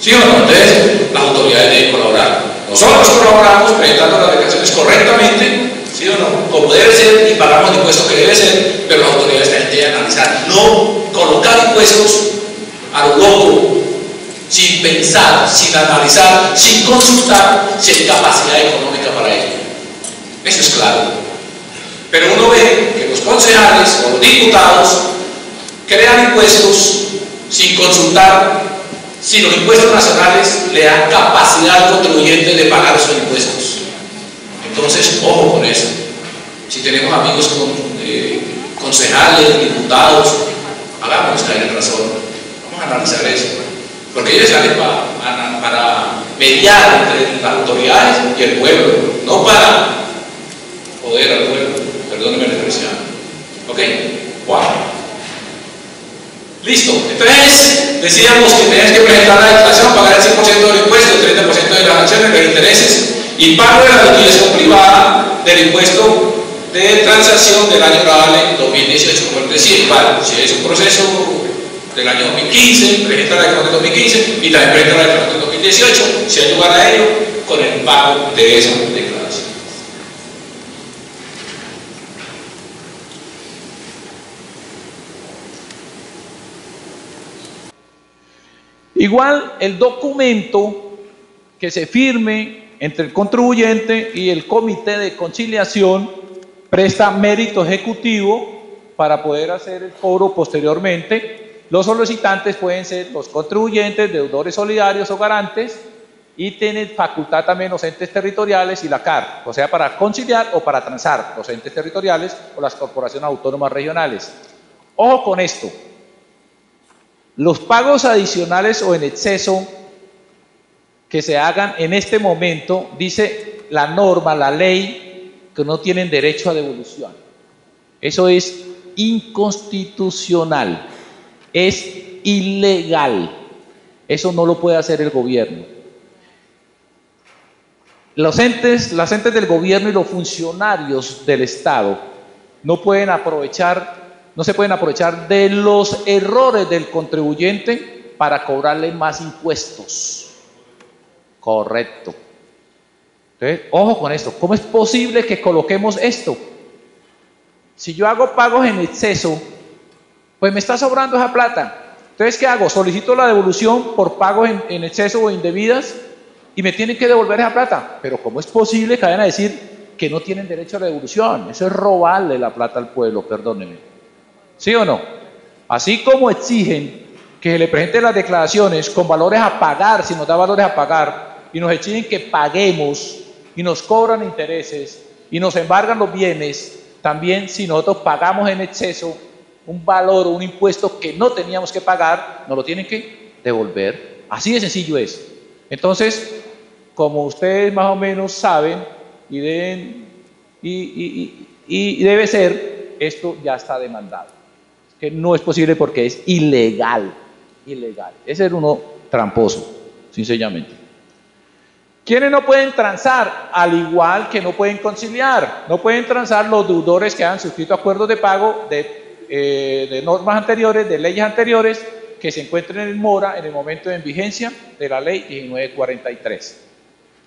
¿Sí o no? Entonces, las autoridades deben colaborar. Nosotros colaboramos presentando las declaraciones correctamente, ¿sí o no? Como debe ser, y pagamos el impuesto que debe ser, pero las autoridades también deben analizar, no colocar impuestos a lo loco, sin pensar, sin analizar, sin consultar si hay capacidad económica para ello. Eso es claro. Pero uno ve que los concejales o los diputados crean impuestos sin consultar si los impuestos nacionales le dan capacidad al contribuyente de pagar esos impuestos. Entonces, ojo con eso. Si tenemos amigos concejales, diputados, hagámonos caer en razón. Vamos a analizar eso. Porque ellos salen para mediar entre las autoridades y el pueblo, no para joder al pueblo. Perdónenme la expresión. ¿Ok? Wow. Listo. Entonces, decíamos que tenías que presentar la declaración, pagar el 100% del impuesto, el 30% de las acciones, los intereses y pago de la liquidación privada del impuesto de transacción del año grabable 2018. Por decir, vale, si es un proceso del año 2015, presenta la declaración del 2015 y también presenta la declaración del 2018, si hay lugar a ello, con el pago de esa declaración. Igual el documento que se firme entre el contribuyente y el comité de conciliación presta mérito ejecutivo para poder hacer el cobro posteriormente. Los solicitantes pueden ser los contribuyentes, deudores solidarios o garantes, y tienen facultad también los entes territoriales y la CAR, o sea, para conciliar o para transar, los entes territoriales o las corporaciones autónomas regionales. Ojo con esto. Los pagos adicionales o en exceso que se hagan en este momento, dice la norma, la ley, que no tienen derecho a devolución. Eso es inconstitucional, es ilegal. Eso no lo puede hacer el gobierno. Las entes del gobierno y los funcionarios del Estado no se pueden aprovechar de los errores del contribuyente para cobrarle más impuestos. Correcto. Entonces, ojo con esto. ¿Cómo es posible que coloquemos esto? Si yo hago pagos en exceso, pues me está sobrando esa plata. Entonces, ¿qué hago? Solicito la devolución por pagos en exceso o indebidas y me tienen que devolver esa plata. Pero ¿cómo es posible que vayan a decir que no tienen derecho a la devolución? Eso es robarle la plata al pueblo, perdónenme. ¿Sí o no? Así como exigen que se le presenten las declaraciones con valores a pagar, si nos da valores a pagar, y nos exigen que paguemos, y nos cobran intereses, y nos embargan los bienes, también si nosotros pagamos en exceso un valor o un impuesto que no teníamos que pagar, nos lo tienen que devolver. Así de sencillo es. Entonces, como ustedes más o menos saben, y debe ser, esto ya está demandado. Que no es posible porque es ilegal. Ilegal. Ese es uno tramposo, sencillamente. ¿Quiénes no pueden transar? Al igual que no pueden conciliar. No pueden transar los deudores que han suscrito acuerdos de pago de normas anteriores, de leyes anteriores, que se encuentren en mora en el momento de vigencia de la ley 1943.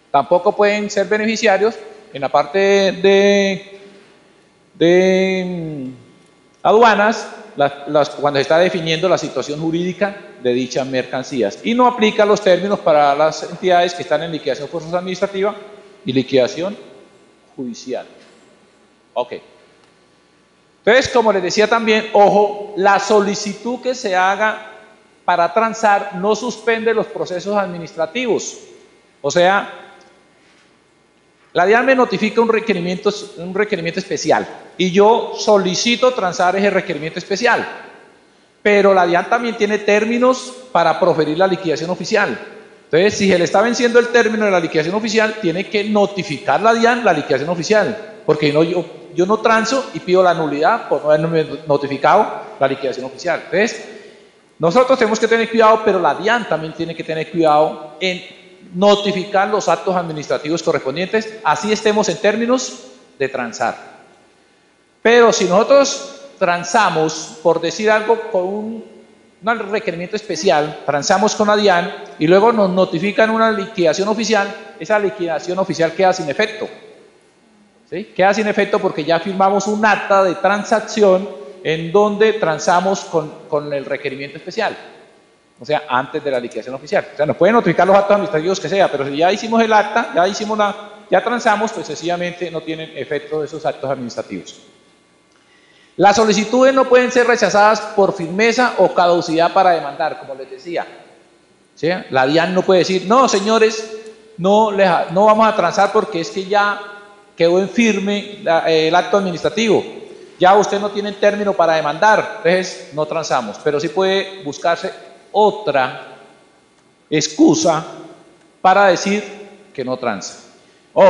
Tampoco pueden ser beneficiarios en la parte de aduanas cuando se está definiendo la situación jurídica de dichas mercancías, y no aplica los términos para las entidades que están en liquidación forzosa administrativa y liquidación judicial. Ok. Entonces, como les decía también, ojo, la solicitud que se haga para transar no suspende los procesos administrativos. O sea, la DIAN me notifica un requerimiento especial y yo solicito transar ese requerimiento especial. Pero la DIAN también tiene términos para proferir la liquidación oficial. Entonces, si se le está venciendo el término de la liquidación oficial, tiene que notificar la DIAN la liquidación oficial, porque no, yo no transo y pido la nulidad por no haberme notificado la liquidación oficial. Entonces, nosotros tenemos que tener cuidado, pero la DIAN también tiene que tener cuidado en notificar los actos administrativos correspondientes, así estemos en términos de transar. Pero si nosotros transamos, por decir algo, con un requerimiento especial, transamos con la DIAN y luego nos notifican una liquidación oficial, esa liquidación oficial queda sin efecto. ¿Sí? Queda sin efecto porque ya firmamos un acta de transacción en donde transamos con el requerimiento especial. O sea, antes de la liquidación oficial. O sea, nos pueden notificar los actos administrativos que sea, pero si ya hicimos el acta, ya transamos, pues sencillamente no tienen efecto de esos actos administrativos. Las solicitudes no pueden ser rechazadas por firmeza o caducidad para demandar, como les decía. ¿Sí? La DIAN no puede decir, no, señores, no vamos a transar porque es que ya quedó en firme el acto administrativo. Ya usted no tiene término para demandar, entonces no transamos. Pero sí puede buscarse otra excusa para decir que no transa.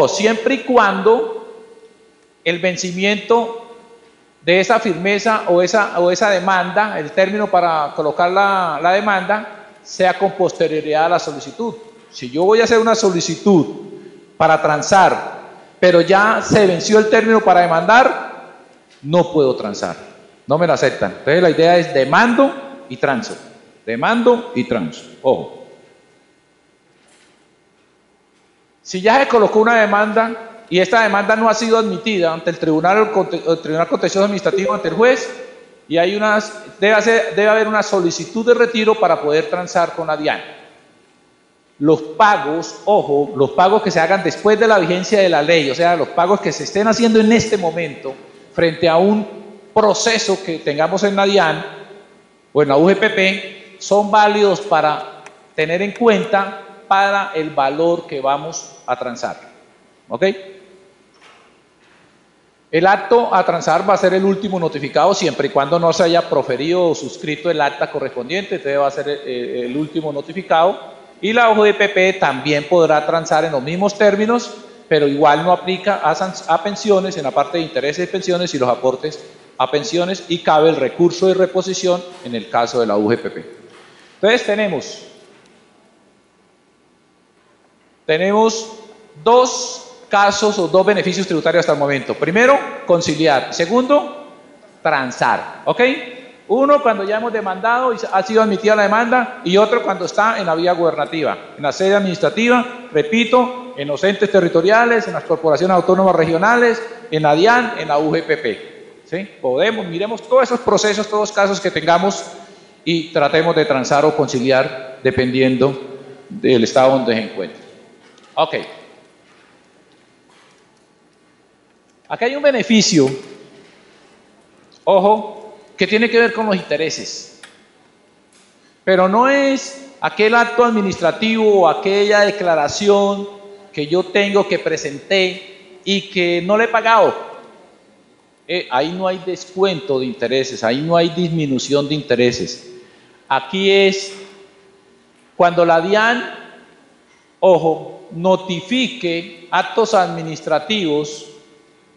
Siempre y cuando el vencimiento de esa firmeza o esa demanda, el término para colocar la demanda, sea con posterioridad a la solicitud. Si yo voy a hacer una solicitud para transar, pero ya se venció el término para demandar, no puedo transar, no me la aceptan. Entonces la idea es demando y transo. Demando y transo. Ojo. Si ya se colocó una demanda y esta demanda no ha sido admitida ante el Tribunal Contencioso Administrativo, ante el juez, y debe haber una solicitud de retiro para poder transar con la DIAN. Los pagos, ojo, los pagos que se hagan después de la vigencia de la ley, o sea, los pagos que se estén haciendo en este momento frente a un proceso que tengamos en la DIAN o en la UGPP, son válidos para tener en cuenta para el valor que vamos a transar. ¿Ok? El acto a transar va a ser el último notificado siempre y cuando no se haya proferido o suscrito el acta correspondiente, entonces va a ser el último notificado, y la UGPP también podrá transar en los mismos términos, pero igual no aplica a pensiones, en la parte de intereses de pensiones y los aportes a pensiones, y cabe el recurso de reposición en el caso de la UGPP. Entonces tenemos dos casos o dos beneficios tributarios hasta el momento. Primero, conciliar. Segundo, transar. ¿Ok? Uno cuando ya hemos demandado y ha sido admitida la demanda, y otro cuando está en la vía gubernativa, en la sede administrativa, repito, en los entes territoriales, en las corporaciones autónomas regionales, en la DIAN, en la UGPP. ¿Sí? Miremos todos esos procesos, todos los casos que tengamos y tratemos de transar o conciliar dependiendo del estado donde se encuentre. Ok. Acá hay un beneficio, ojo, que tiene que ver con los intereses. Pero no es aquel acto administrativo o aquella declaración que yo tengo, que presenté y que no le he pagado. Ahí no hay descuento de intereses, ahí no hay disminución de intereses. Aquí es cuando la DIAN, ojo, notifique actos administrativos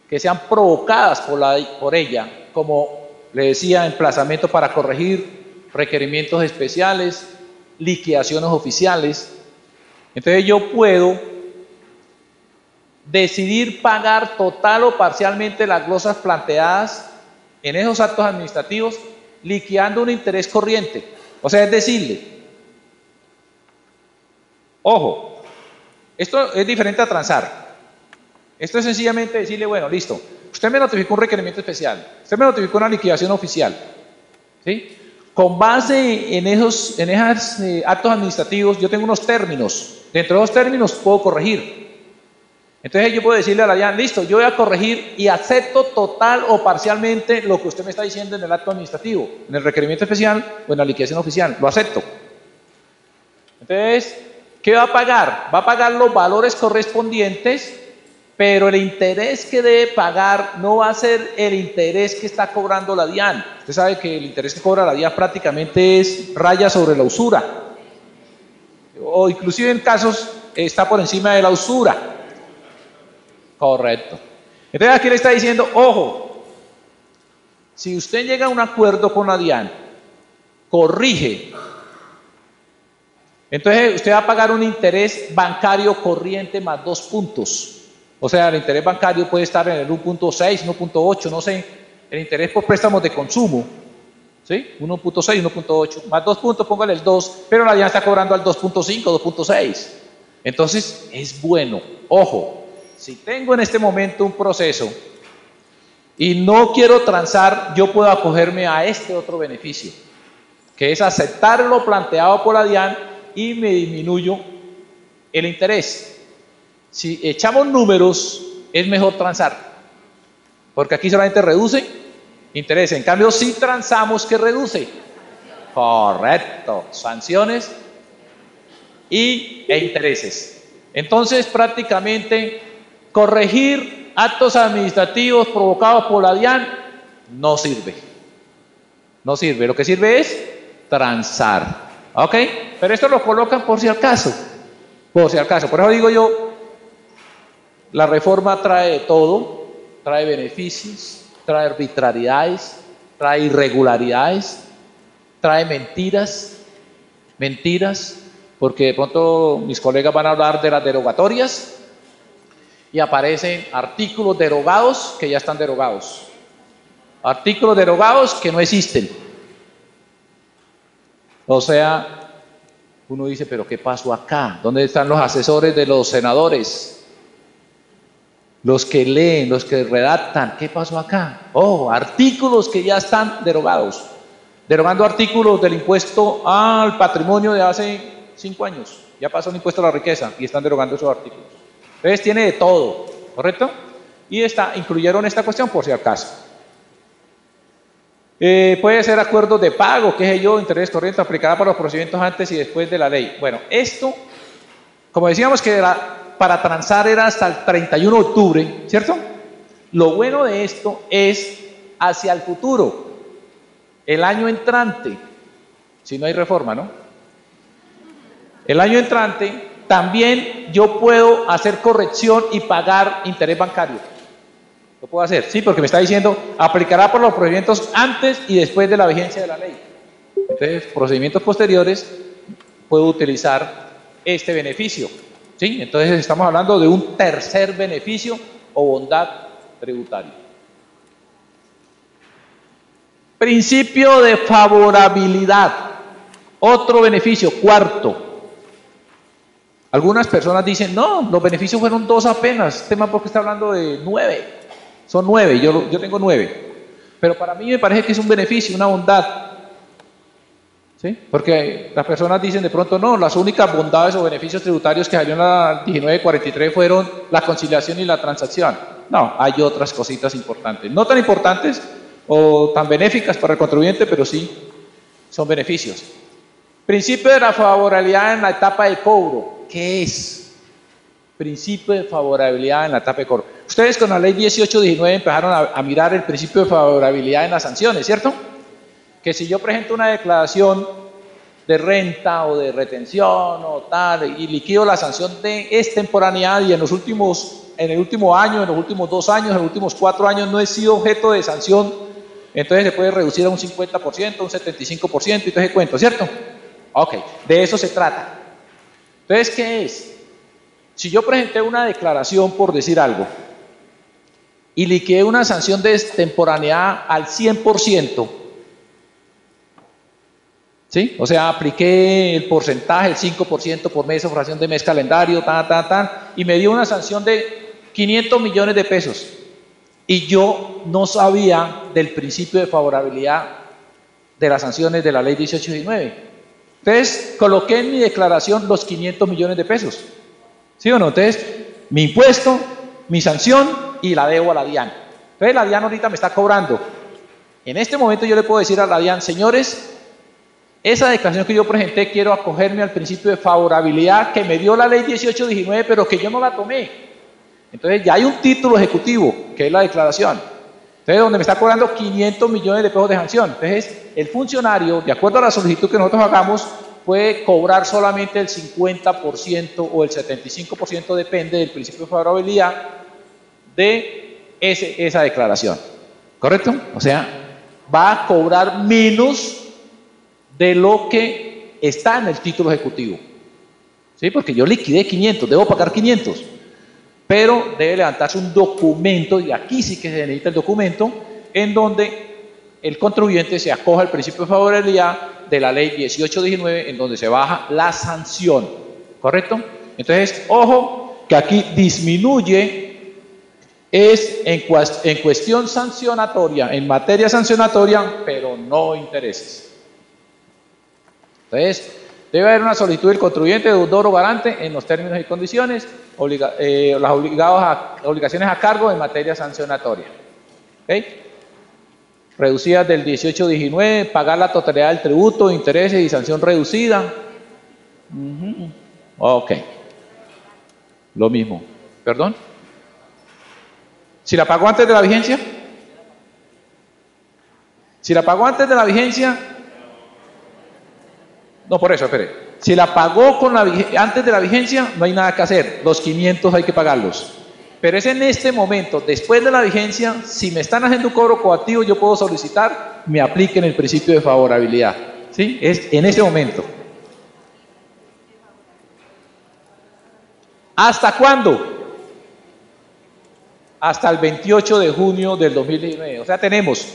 que sean provocadas por ella, como le decía, emplazamiento para corregir, requerimientos especiales, liquidaciones oficiales. Entonces yo puedo decidir pagar total o parcialmente las glosas planteadas en esos actos administrativos, liquidando un interés corriente. O sea, es decirle, ojo, esto es diferente a transar. Esto es sencillamente decirle, bueno, listo, usted me notificó un requerimiento especial, usted me notificó una liquidación oficial, ¿sí? Con base en esos actos administrativos, yo tengo unos términos. Dentro de esos términos puedo corregir. Entonces yo puedo decirle a la DIAN, listo, yo voy a corregir y acepto total o parcialmente lo que usted me está diciendo en el acto administrativo, en el requerimiento especial o en la liquidación oficial, lo acepto. Entonces, ¿qué va a pagar? Va a pagar los valores correspondientes, pero el interés que debe pagar no va a ser el interés que está cobrando la DIAN. Usted sabe que el interés que cobra la DIAN prácticamente es raya sobre la usura, o inclusive en casos está por encima de la usura. Correcto. Entonces aquí le está diciendo, ojo, si usted llega a un acuerdo con la DIAN, corrige, entonces usted va a pagar un interés bancario corriente más 2 puntos. O sea, el interés bancario puede estar en el 1.6, 1.8, no sé, el interés por préstamos de consumo, ¿sí? 1.6, 1.8, más 2 puntos, póngale el 2, pero la DIAN está cobrando al 2.5, 2.6. Entonces, es bueno, ojo. Si tengo en este momento un proceso y no quiero transar, yo puedo acogerme a este otro beneficio, que es aceptar lo planteado por la DIAN y me disminuyo el interés. Si echamos números, es mejor transar, porque aquí solamente reduce interés. En cambio, si transamos, ¿qué reduce? Correcto, sanciones e intereses. Entonces, prácticamente, corregir actos administrativos provocados por la DIAN no sirve. No sirve. Lo que sirve es transar. ¿Ok? Pero esto lo colocan por si acaso. Por si acaso. Por eso digo yo, la reforma trae de todo. Trae beneficios, trae arbitrariedades, trae irregularidades, trae mentiras. Mentiras, porque de pronto mis colegas van a hablar de las derogatorias. Y aparecen artículos derogados que ya están derogados. Artículos derogados que no existen. O sea, uno dice, pero ¿qué pasó acá? ¿Dónde están los asesores de los senadores? Los que leen, los que redactan, ¿qué pasó acá? Oh, artículos que ya están derogados. Derogando artículos del impuesto al patrimonio de hace 5 años. Ya pasó el impuesto a la riqueza y están derogando esos artículos. Entonces tiene de todo, ¿correcto? Y incluyeron esta cuestión por si acaso. Puede ser acuerdos de pago, qué sé yo, interés corriente aplicada para los procedimientos antes y después de la ley. Bueno, esto, como decíamos que para transar era hasta el 31 de octubre, ¿cierto? Lo bueno de esto es hacia el futuro, el año entrante, si no hay reforma, ¿no? El año entrante también yo puedo hacer corrección y pagar interés bancario. Lo puedo hacer, sí, porque me está diciendo, aplicará por los procedimientos antes y después de la vigencia de la ley. Entonces, procedimientos posteriores, puedo utilizar este beneficio, ¿sí? Entonces, estamos hablando de un tercer beneficio o bondad tributaria. Principio de favorabilidad. Otro beneficio, cuarto. Algunas personas dicen, no, los beneficios fueron 2 apenas, este man porque está hablando de 9, son 9, yo tengo 9, pero para mí me parece que es un beneficio, una bondad, ¿sí? Porque las personas dicen de pronto, no, las únicas bondades o beneficios tributarios que salió en la 1943 fueron la conciliación y la transacción. No, hay otras cositas importantes, no tan importantes o tan benéficas para el contribuyente, pero sí son beneficios. Principio de la favorabilidad en la etapa de cobro. ¿Qué es? Principio de favorabilidad en la etapa de cobro. Ustedes con la ley 1819 empezaron a mirar el principio de favorabilidad en las sanciones, ¿cierto? Que si yo presento una declaración de renta o de retención o tal y liquido la sanción de extemporaneidad y en el último año, en los últimos 2 años, en los últimos 4 años no he sido objeto de sanción, entonces se puede reducir a un 50%, un 75% y todo ese cuento, ¿cierto? Ok, de eso se trata. Entonces, ¿qué es? Si yo presenté una declaración por decir algo y liquidé una sanción de extemporaneidad al 100%, ¿sí? O sea, apliqué el porcentaje, el 5% por mes, fracción de mes calendario, y me dio una sanción de 500 millones de pesos. Y yo no sabía del principio de favorabilidad de las sanciones de la ley 1819. Entonces, coloqué en mi declaración los 500 millones de pesos. ¿Sí o no? Entonces, mi impuesto, mi sanción y la debo a la DIAN. Entonces, la DIAN ahorita me está cobrando. En este momento yo le puedo decir a la DIAN, señores, esa declaración que yo presenté, quiero acogerme al principio de favorabilidad que me dio la ley 1819, pero que yo no la tomé. Entonces, ya hay un título ejecutivo, que es la declaración. Entonces, donde me está cobrando 500 millones de pesos de sanción. Entonces, el funcionario, de acuerdo a la solicitud que nosotros hagamos, puede cobrar solamente el 50% o el 75%, depende del principio de favorabilidad de esa declaración. ¿Correcto? O sea, va a cobrar menos de lo que está en el título ejecutivo. ¿Sí? Porque yo liquidé 500, debo pagar 500. Pero debe levantarse un documento, y aquí sí que se necesita el documento, en donde el contribuyente se acoja al principio de favorabilidad de la ley 1819, en donde se baja la sanción, ¿correcto? Entonces, ojo, que aquí disminuye, es en cuestión sancionatoria, en materia sancionatoria, pero no intereses. Entonces, debe haber una solicitud del contribuyente, deudor o garante en los términos y condiciones, las obligaciones a cargo en materia sancionatoria. ¿Okay? Reducidas del 18-19, pagar la totalidad del tributo, intereses y sanción reducida. Ok. Lo mismo. ¿Perdón? ¿Si la pagó antes de la vigencia? Si la pagó antes de la vigencia... No, por eso, espere. Si la pagó antes de la vigencia, no hay nada que hacer. Los 500 hay que pagarlos. Pero es en este momento, después de la vigencia, si me están haciendo un cobro coactivo, yo puedo solicitar, me apliquen el principio de favorabilidad. ¿Sí? Es en ese momento. ¿Hasta cuándo? Hasta el 28 de junio del 2019. O sea, tenemos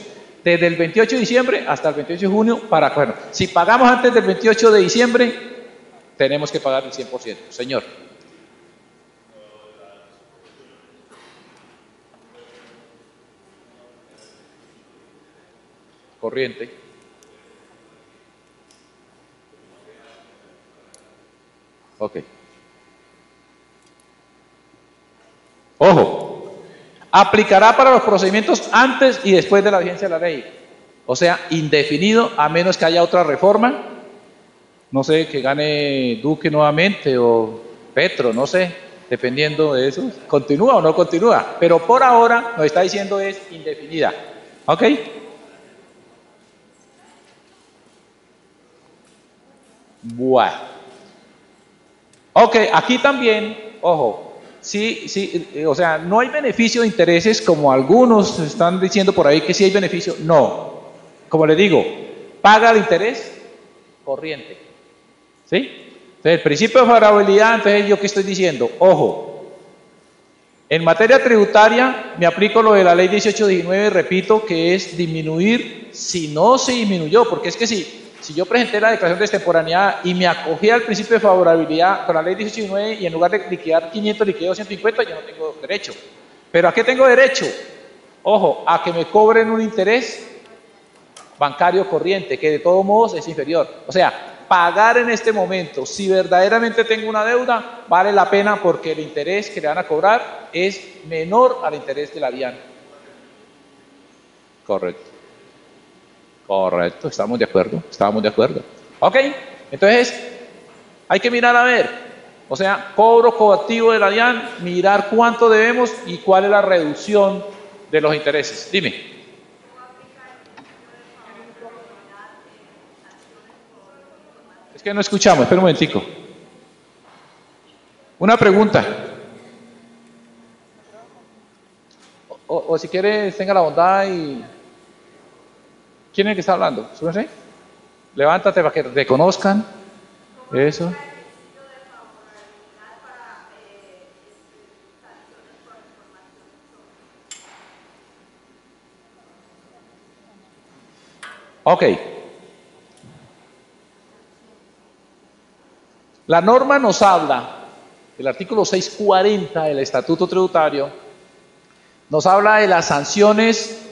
desde el 28 de diciembre hasta el 28 de junio para... Bueno, si pagamos antes del 28 de diciembre, tenemos que pagar el 100%. Señor. Corriente. Ok. Ojo. Aplicará para los procedimientos antes y después de la vigencia de la ley. O sea, indefinido, a menos que haya otra reforma. No sé, que gane Duque nuevamente o Petro, no sé, dependiendo de eso. ¿Continúa o no continúa? Pero por ahora nos está diciendo es indefinida. ¿Ok? Bueno. Ok, aquí también, ojo, sí, o sea, no hay beneficio de intereses como algunos están diciendo por ahí que sí hay beneficio. No, como les digo, paga el interés corriente. ¿Sí? Entonces, el principio de favorabilidad, entonces yo qué estoy diciendo, ojo, en materia tributaria me aplico lo de la ley 1819, repito, que es disminuir si no se disminuyó, porque es que si yo presenté la declaración de extemporaneidad y me acogí al principio de favorabilidad con la ley 1819 y en lugar de liquidar 500 liquidé 250, yo no tengo derecho. ¿Pero a qué tengo derecho? Ojo, a que me cobren un interés bancario corriente, que de todos modos es inferior. O sea, pagar en este momento, si verdaderamente tengo una deuda, vale la pena porque el interés que le van a cobrar es menor al interés de la DIAN. Correcto. Correcto, estamos de acuerdo. ¿Ok? Entonces, hay que mirar a ver, o sea, cobro coactivo de la DIAN, mirar cuánto debemos y cuál es la reducción de los intereses. Dime. Es que no escuchamos, espera un momentico. Una pregunta. O si quieres, tenga la bondad y... ¿Quién es el que está hablando? ¿Súbese? Levántate para que te conozcan. Eso. Ok. La norma nos habla, el artículo 640 del Estatuto Tributario, nos habla de las sanciones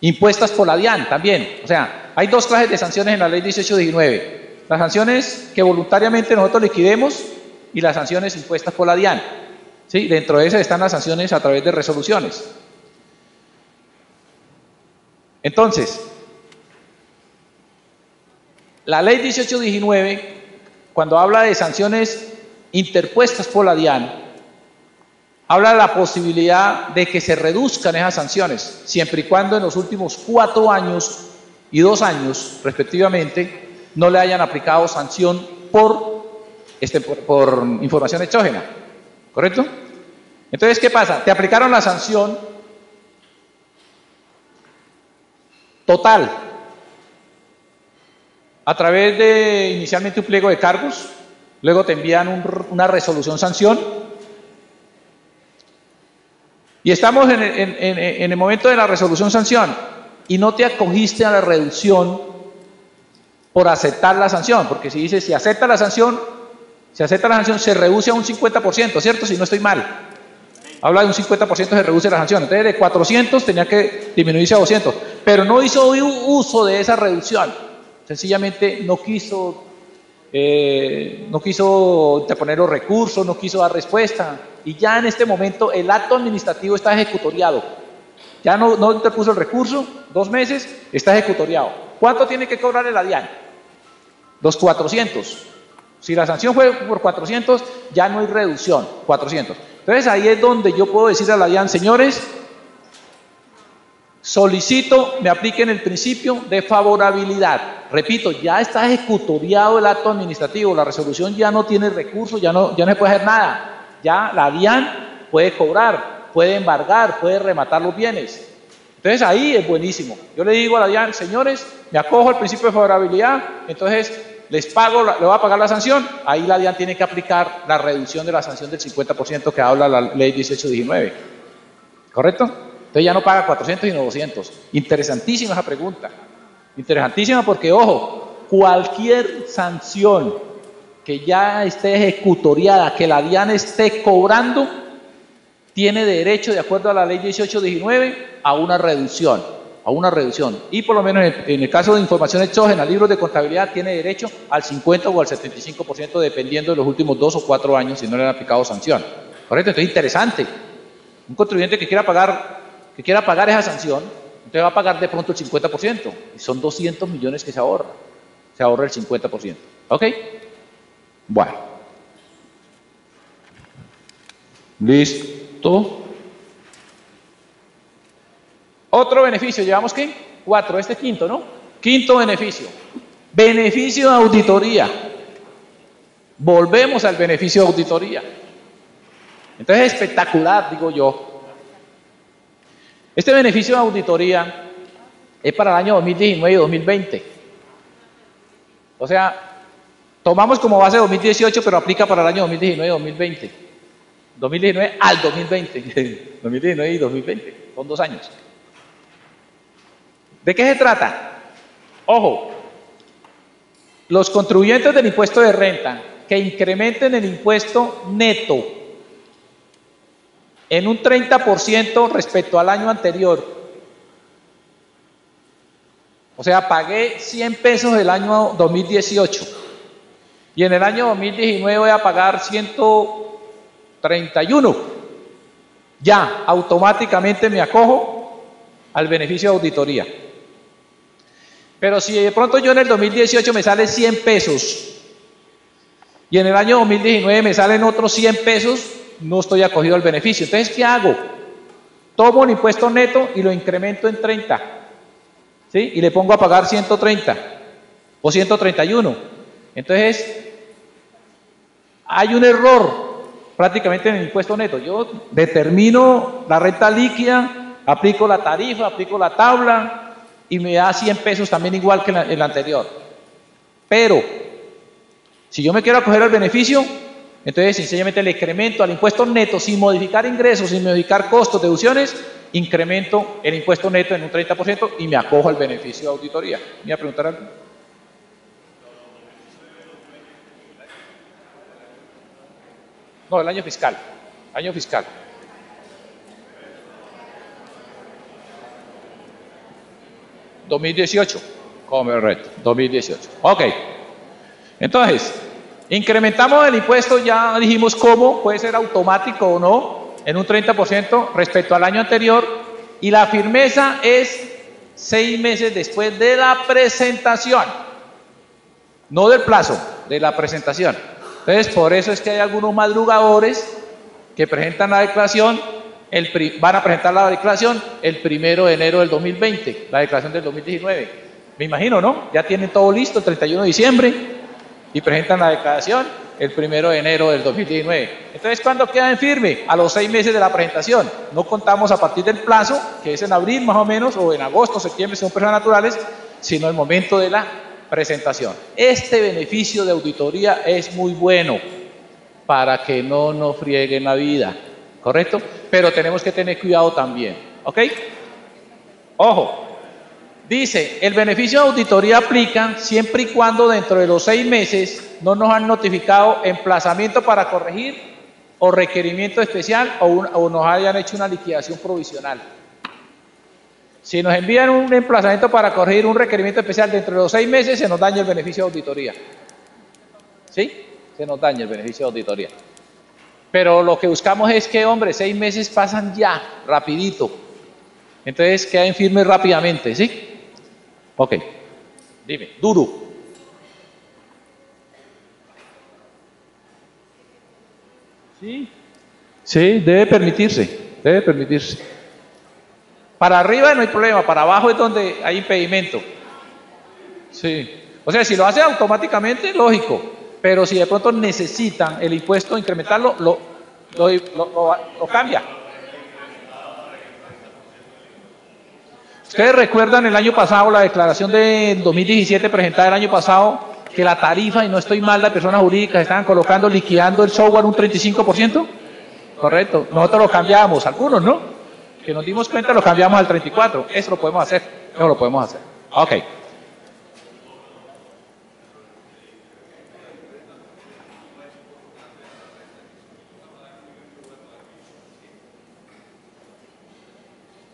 impuestas por la DIAN también. O sea, hay dos clases de sanciones en la ley 1819. Las sanciones que voluntariamente nosotros liquidemos y las sanciones impuestas por la DIAN. ¿Sí? Dentro de esas están las sanciones a través de resoluciones. Entonces, la ley 1819, cuando habla de sanciones interpuestas por la DIAN, habla de la posibilidad de que se reduzcan esas sanciones, siempre y cuando en los últimos 4 años y 2 años, respectivamente, no le hayan aplicado sanción por información exógena. ¿Correcto? Entonces, ¿qué pasa? Te aplicaron la sanción total a través de inicialmente un pliego de cargos, luego te envían una resolución sanción y estamos en el momento de la resolución sanción y no te acogiste a la reducción por aceptar la sanción, porque si dices, si acepta la sanción, se reduce a un 50%, ¿cierto? Si no estoy mal. Habla de un 50% se reduce la sanción. Entonces de 400 tenía que disminuirse a 200, pero no hizo uso de esa reducción. Sencillamente no quiso interponer los recursos, no quiso dar respuesta, y ya en este momento el acto administrativo está ejecutoriado. Ya no interpuso el recurso, 2 meses, está ejecutoriado. ¿Cuánto tiene que cobrarle la DIAN? Los 400. Si la sanción fue por 400, ya no hay reducción, 400. Entonces ahí es donde yo puedo decirle a la DIAN, señores, solicito me apliquen el principio de favorabilidad. Repito, ya está ejecutoriado el acto administrativo, la resolución ya no tiene recurso, ya no se puede hacer nada. Ya la DIAN puede cobrar, puede embargar, puede rematar los bienes. Entonces ahí es buenísimo. Yo le digo a la DIAN, señores, me acojo al principio de favorabilidad, entonces les pago, le voy a pagar la sanción. Ahí la DIAN tiene que aplicar la reducción de la sanción del 50% que habla la ley 1819. ¿Correcto? Entonces ya no paga 400 sino 200. Interesantísima esa pregunta. Interesantísima porque, ojo, cualquier sanción que ya esté ejecutoriada, que la DIAN esté cobrando, tiene derecho, de acuerdo a la ley 1819, a una reducción. Y por lo menos en el caso de información exógena, libros de contabilidad, tiene derecho al 50 o al 75%, dependiendo de los últimos 2 o 4 años, si no le han aplicado sanción. ¿Correcto? Entonces, interesante. Un contribuyente que quiera pagar esa sanción, entonces va a pagar de pronto el 50%, y son 200 millones que se ahorra el 50%. ¿Ok? Bueno. Listo. Otro beneficio, ¿llevamos qué? 4, este quinto, ¿no? Quinto beneficio. Beneficio de auditoría. Volvemos al beneficio de auditoría. Entonces, espectacular, digo yo. Este beneficio de auditoría es para el año 2019 y 2020. O sea, tomamos como base 2018, pero aplica para el año 2019 y 2020. 2019 al 2020. 2019 y 2020. Son 2 años. ¿De qué se trata? Ojo, los contribuyentes del impuesto de renta que incrementen el impuesto neto en un 30% respecto al año anterior. O sea, pagué 100 pesos el año 2018 y en el año 2019 voy a pagar 131. Ya, automáticamente me acojo al beneficio de auditoría. Pero si de pronto yo en el 2018 me sale 100 pesos y en el año 2019 me salen otros 100 pesos, no estoy acogido al beneficio. Entonces, ¿qué hago? Tomo el impuesto neto y lo incremento en 30, ¿sí? Y le pongo a pagar 130 o 131. Entonces, hay un error prácticamente en el impuesto neto. Yo determino la renta líquida, aplico la tarifa, aplico la tabla y me da 100 pesos también igual que el anterior. Pero, si yo me quiero acoger al beneficio, entonces sencillamente le incremento al impuesto neto sin modificar ingresos, sin modificar costos, deducciones, incremento el impuesto neto en un 30% y me acojo al beneficio de auditoría. ¿Me iba a preguntar algo? No, el año fiscal. Año fiscal. ¿2018? Correcto, 2018. Ok. Entonces, incrementamos el impuesto, ya dijimos cómo, puede ser automático o no, en un 30% respecto al año anterior, y la firmeza es 6 meses después de la presentación, no del plazo, de la presentación. Entonces, por eso es que hay algunos madrugadores que presentan la declaración, van a presentar la declaración el 1 de enero del 2020, la declaración del 2019. Me imagino, ¿no? Ya tienen todo listo el 31 de diciembre y presentan la declaración el 1 de enero del 2019. Entonces, ¿cuándo queda en firme? A los 6 meses de la presentación. No contamos a partir del plazo, que es en abril más o menos, o en agosto, septiembre, si son personas naturales, sino el momento de la presentación. Este beneficio de auditoría es muy bueno para que no nos frieguen la vida, ¿correcto? Pero tenemos que tener cuidado también, ¿ok? Ojo, dice, el beneficio de auditoría aplica siempre y cuando dentro de los 6 meses no nos han notificado emplazamiento para corregir o requerimiento especial o nos hayan hecho una liquidación provisional. Si nos envían un emplazamiento para corregir un requerimiento especial dentro de los 6 meses, se nos daña el beneficio de auditoría. ¿Sí? Se nos daña el beneficio de auditoría. Pero lo que buscamos es que, hombre, 6 meses pasan ya, rapidito. Entonces queden firmes rápidamente, ¿sí? Ok. Dime, duro. Sí. Sí, debe permitirse, debe permitirse. Para arriba no hay problema, para abajo es donde hay impedimento. Sí. O sea, si lo hace automáticamente, lógico. Pero si de pronto necesitan el impuesto incrementarlo, lo cambia. Ustedes recuerdan el año pasado, la declaración del 2017 presentada el año pasado, que la tarifa, y no estoy mal, las personas jurídicas estaban colocando, liquidando el software un 35%. Correcto. Nosotros lo cambiamos, algunos, ¿no? Que nos dimos cuenta, lo cambiamos al 34%. Eso lo podemos hacer. Eso lo podemos hacer. Ok.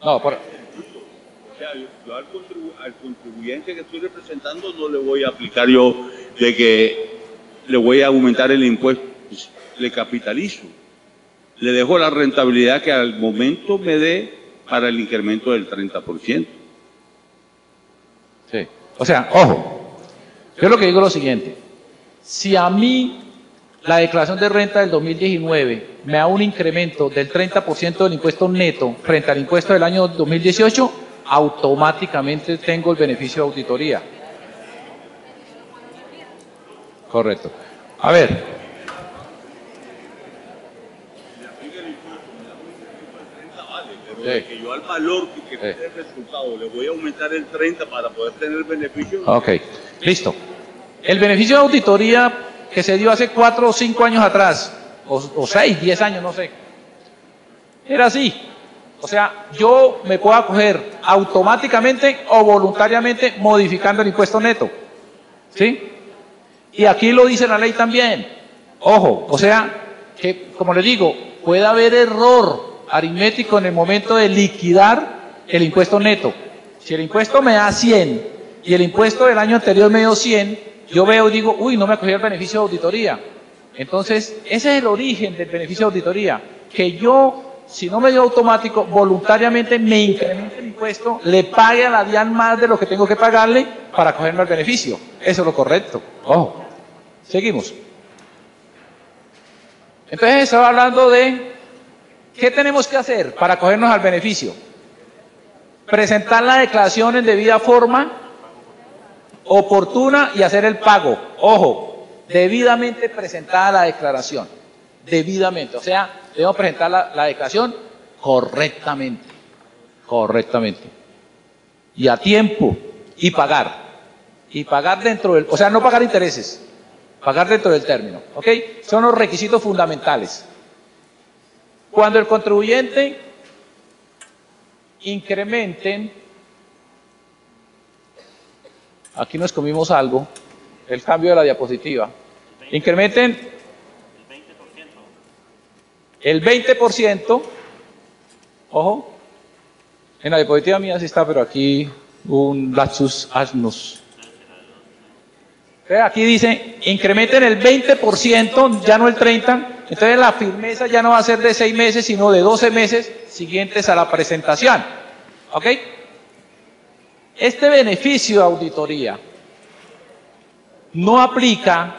No, por... O sea, yo al contribuyente que estoy representando no le voy a aplicar yo de que le voy a aumentar el impuesto. Pues, le capitalizo. Le dejo la rentabilidad que al momento me dé para el incremento del 30%. Sí. O sea, ojo, yo lo que digo es lo siguiente. Si a mí la declaración de renta del 2019 me da un incremento del 30% del impuesto neto frente al impuesto del año 2018, automáticamente tengo el beneficio de auditoría. Correcto. A ver. De que yo al valor que me dé el resultado le voy a aumentar el 30 para poder tener beneficio. Ok, listo. El beneficio de auditoría que se dio hace 4 o 5 años atrás, o 6, 10 años, no sé, era así. O sea, yo me puedo acoger automáticamente o voluntariamente modificando el impuesto neto. ¿Sí? Y aquí lo dice la ley también. Ojo, o sea, que como les digo, puede haber error aritmético en el momento de liquidar el impuesto neto. Si el impuesto me da 100 y el impuesto del año anterior me dio 100, yo veo y digo, uy, no me acogí el beneficio de auditoría. Entonces, ese es el origen del beneficio de auditoría, que yo si no me dio automático, voluntariamente me incremente el impuesto, le pague a la DIAN más de lo que tengo que pagarle para cogerme el beneficio. Eso es lo correcto. Ojo. Seguimos. Entonces estaba hablando de qué tenemos que hacer para cogernos al beneficio. Presentar la declaración en debida forma, oportuna y hacer el pago. Ojo, debidamente presentada la declaración. Debidamente, o sea, debemos presentar la declaración correctamente. Correctamente. Y a tiempo. Y pagar. Y pagar dentro del, o sea, no pagar intereses. Pagar dentro del término, ¿ok? Son los requisitos fundamentales. Cuando el contribuyente incrementen, aquí nos comimos algo, el cambio de la diapositiva, incrementen el 20%, ojo, en la diapositiva mía sí está, pero aquí un lapsus agnus. Aquí dice, incrementen el 20%, ya no el 30%, entonces la firmeza ya no va a ser de 6 meses, sino de 12 meses siguientes a la presentación. ¿Ok? Este beneficio de auditoría no aplica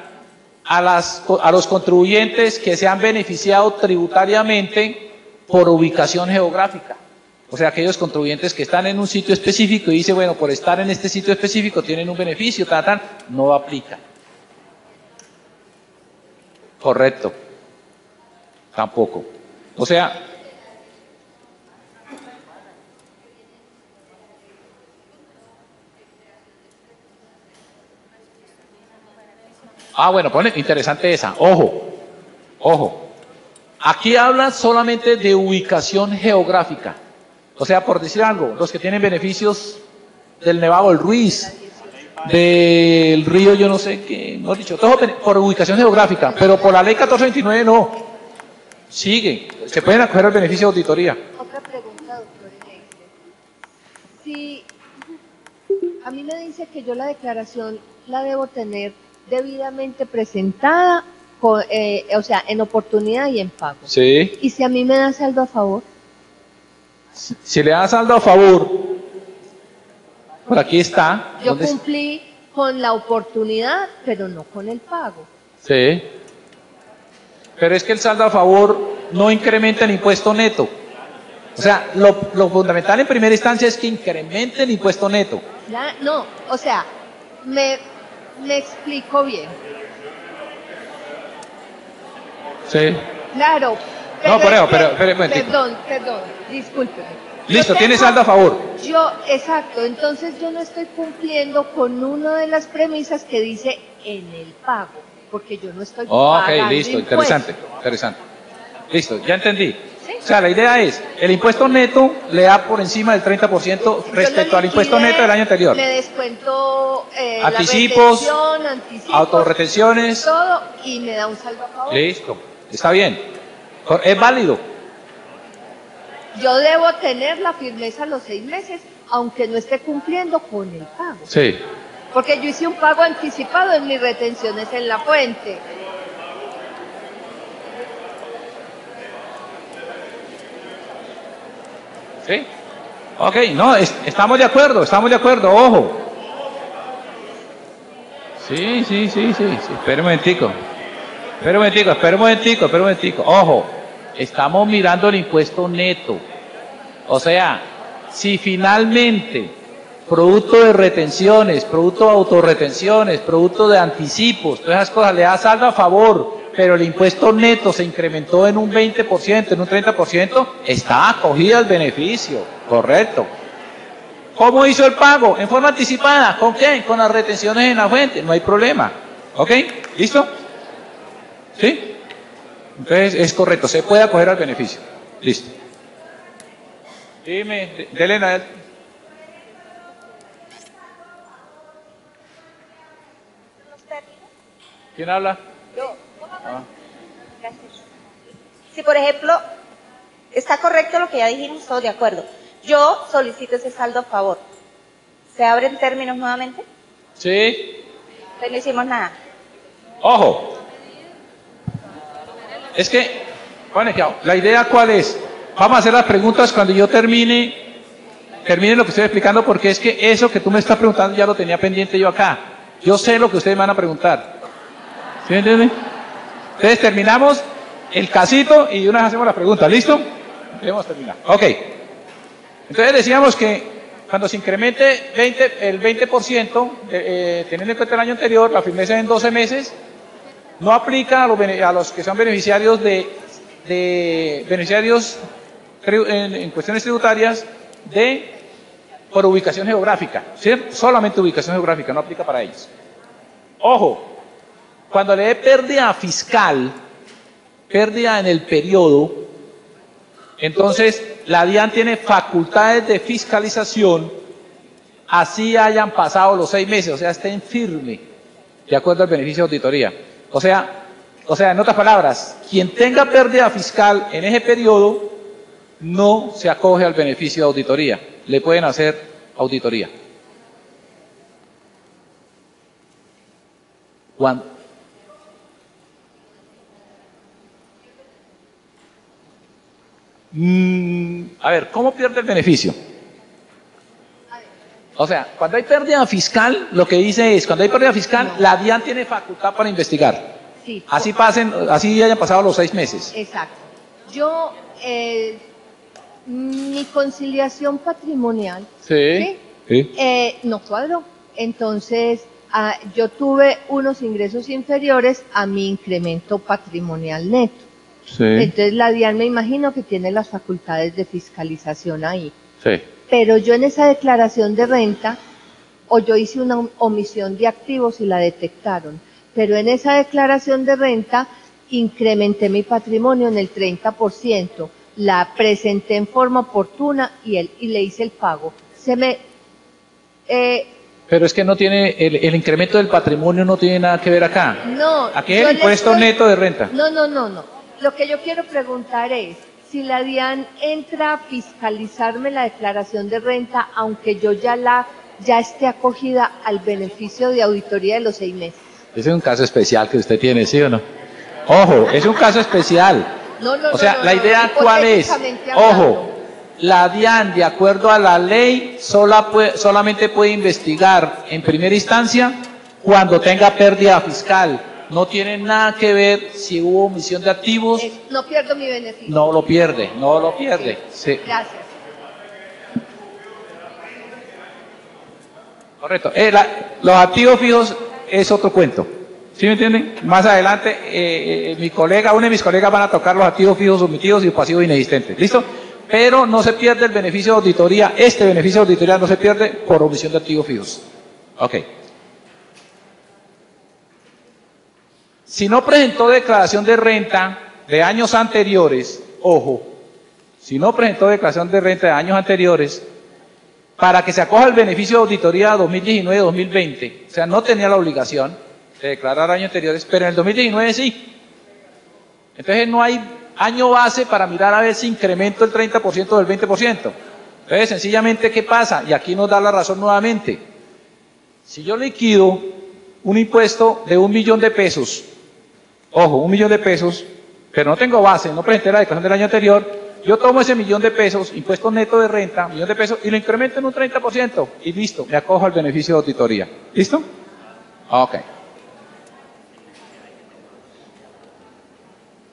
a los contribuyentes que se han beneficiado tributariamente por ubicación geográfica. O sea, aquellos contribuyentes que están en un sitio específico y dicen, bueno, por estar en este sitio específico tienen un beneficio, no aplica. Correcto. Tampoco. O sea, bueno, pone interesante esa. Ojo, ojo. Aquí habla solamente de ubicación geográfica. O sea, por decir algo, los que tienen beneficios del Nevado del Ruiz, del río yo no sé qué, no he dicho, todo por ubicación geográfica, pero por la ley 1429 no. Sigue, se pueden acoger al beneficio de auditoría. Otra pregunta, doctor Eleise. Si a mí me dice que yo la declaración la debo tener debidamente presentada, o sea, en oportunidad y en pago. Sí. ¿Y si a mí me da saldo a favor? Si le da saldo a favor, por aquí está. Yo cumplí con la oportunidad, pero no con el pago. Sí. Pero es que el saldo a favor no incrementa el impuesto neto. O sea, lo fundamental en primera instancia es que incremente el impuesto neto. Ya, no, o sea, me explico bien. Sí. Claro. No, pero, perdón, discúlpeme. Listo, tiene saldo a favor. Exacto, entonces yo no estoy cumpliendo con una de las premisas que dice en el pago, porque yo no estoy pagando Ok, listo, impuestos. interesante. Listo, ya entendí. ¿Sí? O sea, la idea es, el impuesto neto le da por encima del 30% respecto al impuesto neto del año anterior. Le descuento Anticipos, la retención, anticipos, autorretenciones. todo, y me da un saldo a favor. Listo, está bien. Es válido. Yo debo tener la firmeza los 6 meses, aunque no esté cumpliendo con el pago. Sí. Porque yo hice un pago anticipado en mis retenciones en la fuente. ¿Sí? Ok, no, estamos de acuerdo, ojo. Sí. Espera un momentico. Ojo, estamos mirando el impuesto neto. O sea, si finalmente, producto de retenciones, producto de autorretenciones, producto de anticipos, todas esas cosas, le da saldo a favor, pero el impuesto neto se incrementó en un 20%, en un 30%, está acogida el beneficio, correcto. ¿Cómo hizo el pago? En forma anticipada. ¿Con qué? Con las retenciones en la fuente, no hay problema. ¿Ok? ¿Listo? ¿Sí? Entonces es correcto, se puede acoger al beneficio. Listo. Dime, Elena. ¿Quién habla? Yo. Gracias. Si, por ejemplo, está correcto lo que ya dijimos, todos de acuerdo. Yo solicito ese saldo a favor. ¿Se abren términos nuevamente? Sí. Entonces no hicimos nada. Ojo. Es que, bueno, la idea ¿cuál es? vamos a hacer las preguntas cuando yo termine lo que estoy explicando, porque es que eso que tú me estás preguntando ya lo tenía pendiente yo acá. Yo sé lo que ustedes me van a preguntar. ¿Sí me entienden? Entonces terminamos el casito y de una vez hacemos la pregunta. ¿Listo? Debemos terminar. Ok. Entonces decíamos que cuando se incremente el 20%, teniendo en cuenta el año anterior, la firmeza en 12 meses, no aplica a los que son beneficiarios en cuestiones tributarias por ubicación geográfica, ¿cierto? Solamente ubicación geográfica, no aplica para ellos. Ojo, cuando le dé pérdida fiscal, pérdida en el periodo, entonces la DIAN tiene facultades de fiscalización, así hayan pasado los 6 meses, o sea, estén firme, de acuerdo al beneficio de auditoría. O sea, en otras palabras, quien tenga pérdida fiscal en ese periodo no se acoge al beneficio de auditoría, le pueden hacer auditoría. ¿Cuándo? A ver, ¿cómo pierde el beneficio? O sea, cuando hay pérdida fiscal, lo que dice es, cuando hay pérdida fiscal, la DIAN tiene facultad para investigar. Sí. Así hayan pasado los 6 meses. Exacto. Yo, mi conciliación patrimonial, Sí. no cuadró. Entonces, yo tuve unos ingresos inferiores a mi incremento patrimonial neto. Sí. Entonces, la DIAN me imagino que tiene las facultades de fiscalización ahí. Sí. Pero yo en esa declaración de renta, o yo hice una omisión de activos y la detectaron, pero en esa declaración de renta incrementé mi patrimonio en el 30%, la presenté en forma oportuna y le hice el pago. Pero es que no tiene, el incremento del patrimonio no tiene nada que ver acá. No. Aquí es el impuesto neto de renta. No. Lo que yo quiero preguntar es, si la DIAN entra a fiscalizarme la declaración de renta, aunque yo ya esté acogida al beneficio de auditoría de los 6 meses. Ese es un caso especial que usted tiene, ¿sí o no? Ojo, es un caso especial. O sea, la idea cuál es. Ojo, la DIAN, de acuerdo a la ley, solamente puede investigar en primera instancia cuando tenga pérdida fiscal. No tiene nada que ver si hubo omisión de activos. No pierdo mi beneficio. No lo pierde. Sí. Gracias. Correcto. Los activos fijos es otro cuento. ¿Sí me entienden? Más adelante, uno de mis colegas van a tocar los activos fijos omitidos y pasivos inexistentes. ¿Listo? Pero no se pierde el beneficio de auditoría. Este beneficio de auditoría no se pierde por omisión de activos fijos. Ok. Si no presentó declaración de renta de años anteriores, ojo, si no presentó declaración de renta de años anteriores, para que se acoja el beneficio de auditoría 2019-2020, o sea, no tenía la obligación de declarar años anteriores, pero en el 2019 sí. Entonces no hay año base para mirar a ver si incremento el 30% del 20%. Entonces, sencillamente, ¿qué pasa? Y aquí nos da la razón nuevamente. Si yo liquido un impuesto de 1 millón de pesos, ojo, 1 millón de pesos, pero no tengo base, no presenté la declaración del año anterior, yo tomo ese 1 millón de pesos, impuesto neto de renta, 1 millón de pesos, y lo incremento en un 30%, y listo, me acojo al beneficio de auditoría. ¿Listo? Ok.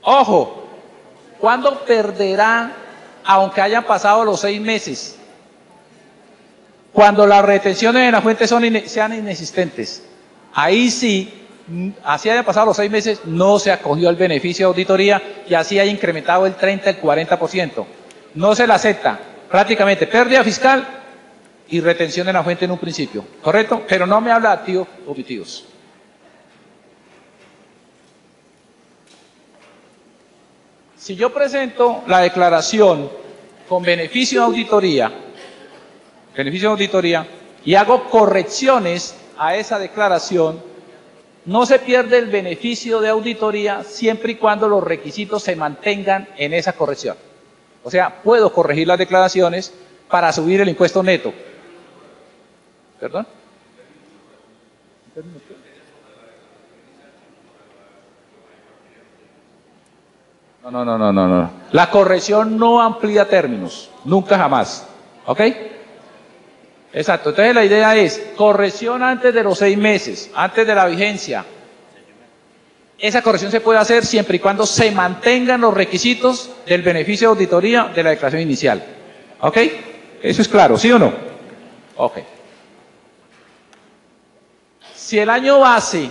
Ojo, ¿cuándo perderá, aunque hayan pasado los 6 meses? Cuando las retenciones en la fuente sean inexistentes. Ahí sí, así haya pasado los 6 meses, no se acogió al beneficio de auditoría y así haya incrementado el 30, el 40%. No se le acepta prácticamente pérdida fiscal y retención en la fuente en un principio, ¿correcto? Pero no me habla de activos omitidos. Si yo presento la declaración con beneficio de auditoría, y hago correcciones a esa declaración, no se pierde el beneficio de auditoría siempre y cuando los requisitos se mantengan en esa corrección. O sea, puedo corregir las declaraciones para subir el impuesto neto. ¿Perdón? No. La corrección no amplía términos, nunca jamás. ¿Ok? Exacto. Entonces la idea es corrección antes de los 6 meses, antes de la vigencia. Esa corrección se puede hacer siempre y cuando se mantengan los requisitos del beneficio de auditoría de la declaración inicial. ¿Ok? ¿Eso es claro? ¿Sí o no? Ok. Si el año base,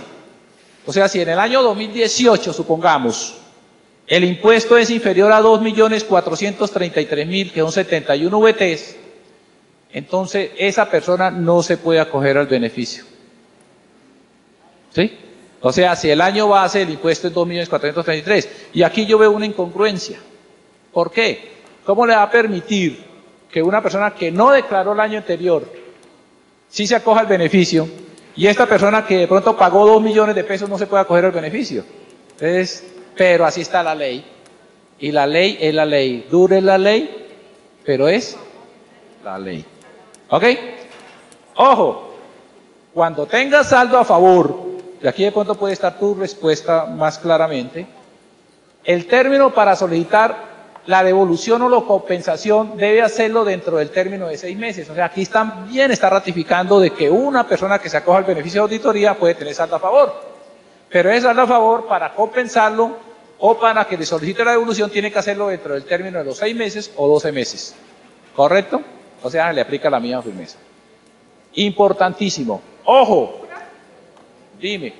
o sea, si en el año 2018, supongamos, el impuesto es inferior a 2.433.000, que son 71 VTs, entonces esa persona no se puede acoger al beneficio. ¿Sí? O sea, si el año base el impuesto es 2.433.000, y aquí yo veo una incongruencia. ¿Por qué? ¿Cómo le va a permitir que una persona que no declaró el año anterior sí se acoja al beneficio, y esta persona que de pronto pagó 2 millones de pesos no se puede acoger al beneficio? Entonces, pero así está la ley, y la ley es la ley, dure la ley, pero es la ley. ¿Ok? Ojo, cuando tengas saldo a favor, y aquí de pronto puede estar tu respuesta más claramente, el término para solicitar la devolución o la compensación debe hacerlo dentro del término de 6 meses. O sea, aquí también está ratificando de que una persona que se acoja al beneficio de auditoría puede tener saldo a favor. Pero ese saldo a favor, para compensarlo o para que le solicite la devolución, tiene que hacerlo dentro del término de los 6 meses o 12 meses. ¿Correcto? O sea, le aplica la misma firmeza. Importantísimo. ¡Ojo! Dime. O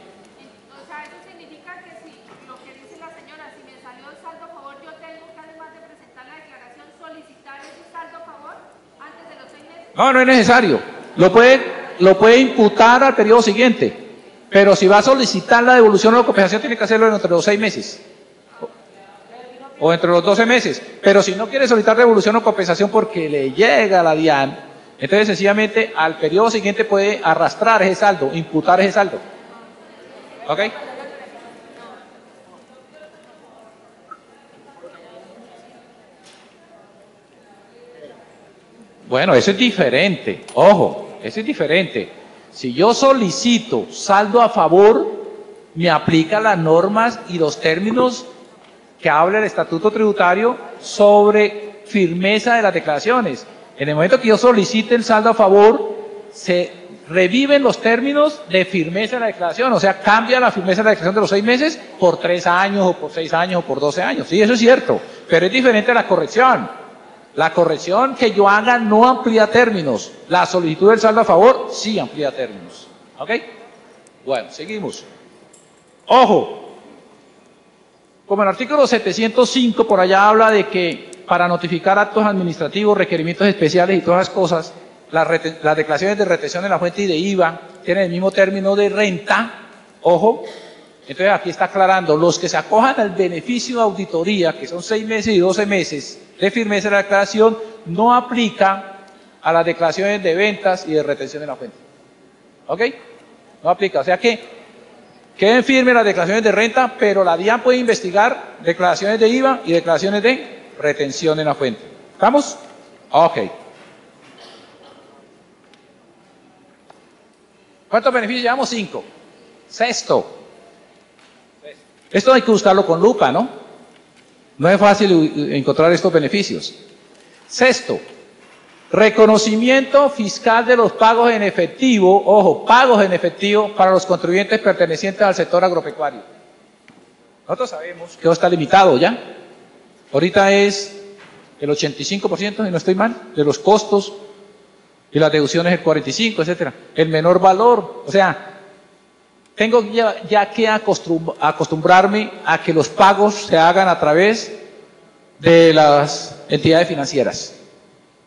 sea, eso significa que si lo que dice la señora, si me salió el saldo a favor, yo tengo que, además de presentar la declaración, solicitar ese saldo a favor antes de los 6 meses. No, no es necesario. Lo puede imputar al periodo siguiente. Pero si va a solicitar la devolución o la compensación, tiene que hacerlo entre los 6 meses. O entre los 12 meses. Pero si no quiere solicitar devolución o compensación porque le llega a la DIAN, entonces sencillamente al periodo siguiente puede arrastrar ese saldo, imputar ese saldo. ¿Ok? Bueno, eso es diferente. Ojo, eso es diferente. Si yo solicito saldo a favor, me aplica las normas y los términos que habla el Estatuto Tributario sobre firmeza de las declaraciones. En el momento que yo solicite el saldo a favor, se reviven los términos de firmeza de la declaración, o sea, cambia la firmeza de la declaración de los 6 meses por 3 años, o por 6 años, o por 12 años. Sí, eso es cierto, pero es diferente a la corrección. La corrección que yo haga no amplía términos. La solicitud del saldo a favor sí amplía términos. ¿Ok? Bueno, seguimos. Ojo. Como el artículo 705 por allá habla de que para notificar actos administrativos, requerimientos especiales y todas las cosas, las declaraciones de retención de la fuente y de IVA tienen el mismo término de renta, ojo, entonces aquí está aclarando, los que se acojan al beneficio de auditoría, que son 6 meses y 12 meses de firmeza de la declaración, no aplica a las declaraciones de ventas y de retención de la fuente. ¿Ok? No aplica, o sea que queden firmes las declaraciones de renta, pero la DIAN puede investigar declaraciones de IVA y declaraciones de retención en la fuente. ¿Estamos? Ok. ¿Cuántos beneficios llevamos? 5. Sexto. Esto hay que buscarlo con lupa, ¿no? No es fácil encontrar estos beneficios. Sexto. Reconocimiento fiscal de los pagos en efectivo, ojo, pagos en efectivo para los contribuyentes pertenecientes al sector agropecuario. Nosotros sabemos que eso está limitado ya. Ahorita es el 85%, si no estoy mal, de los costos, y las deducciones el 45%, etcétera. El menor valor, o sea, tengo ya que acostumbrarme a que los pagos se hagan a través de las entidades financieras.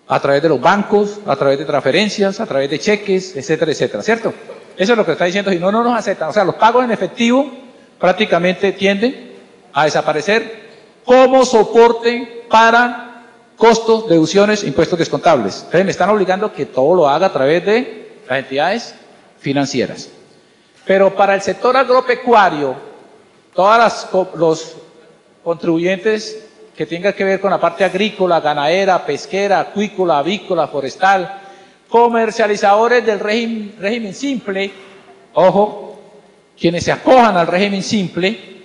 A través de los bancos, a través de transferencias, a través de cheques, etcétera, etcétera, ¿cierto? Eso es lo que está diciendo, si no, no nos aceptan. O sea, los pagos en efectivo prácticamente tienden a desaparecer como soporte para costos, deducciones, impuestos descontables. Entonces me están obligando a que todo lo haga a través de las entidades financieras. Pero para el sector agropecuario, todos los contribuyentes que tenga que ver con la parte agrícola, ganadera, pesquera, acuícola, avícola, forestal, comercializadores del régimen simple, ojo, quienes se acojan al régimen simple,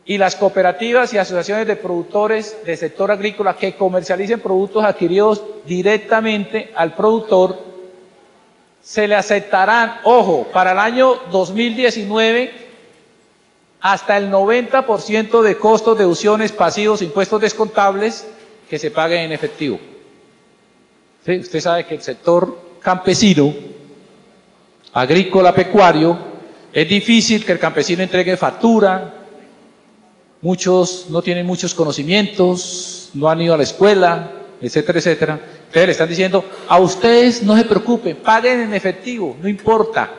y las cooperativas y asociaciones de productores del sector agrícola que comercialicen productos adquiridos directamente al productor, se le aceptarán, ojo, para el año 2019, hasta el 90% de costos, deducciones, pasivos, impuestos descontables que se paguen en efectivo. ¿Sí? Usted sabe que el sector campesino, agrícola, pecuario, es difícil que el campesino entregue factura, muchos no tienen muchos conocimientos, no han ido a la escuela, etcétera, etcétera. Entonces le están diciendo, a ustedes no se preocupen, paguen en efectivo, no importa.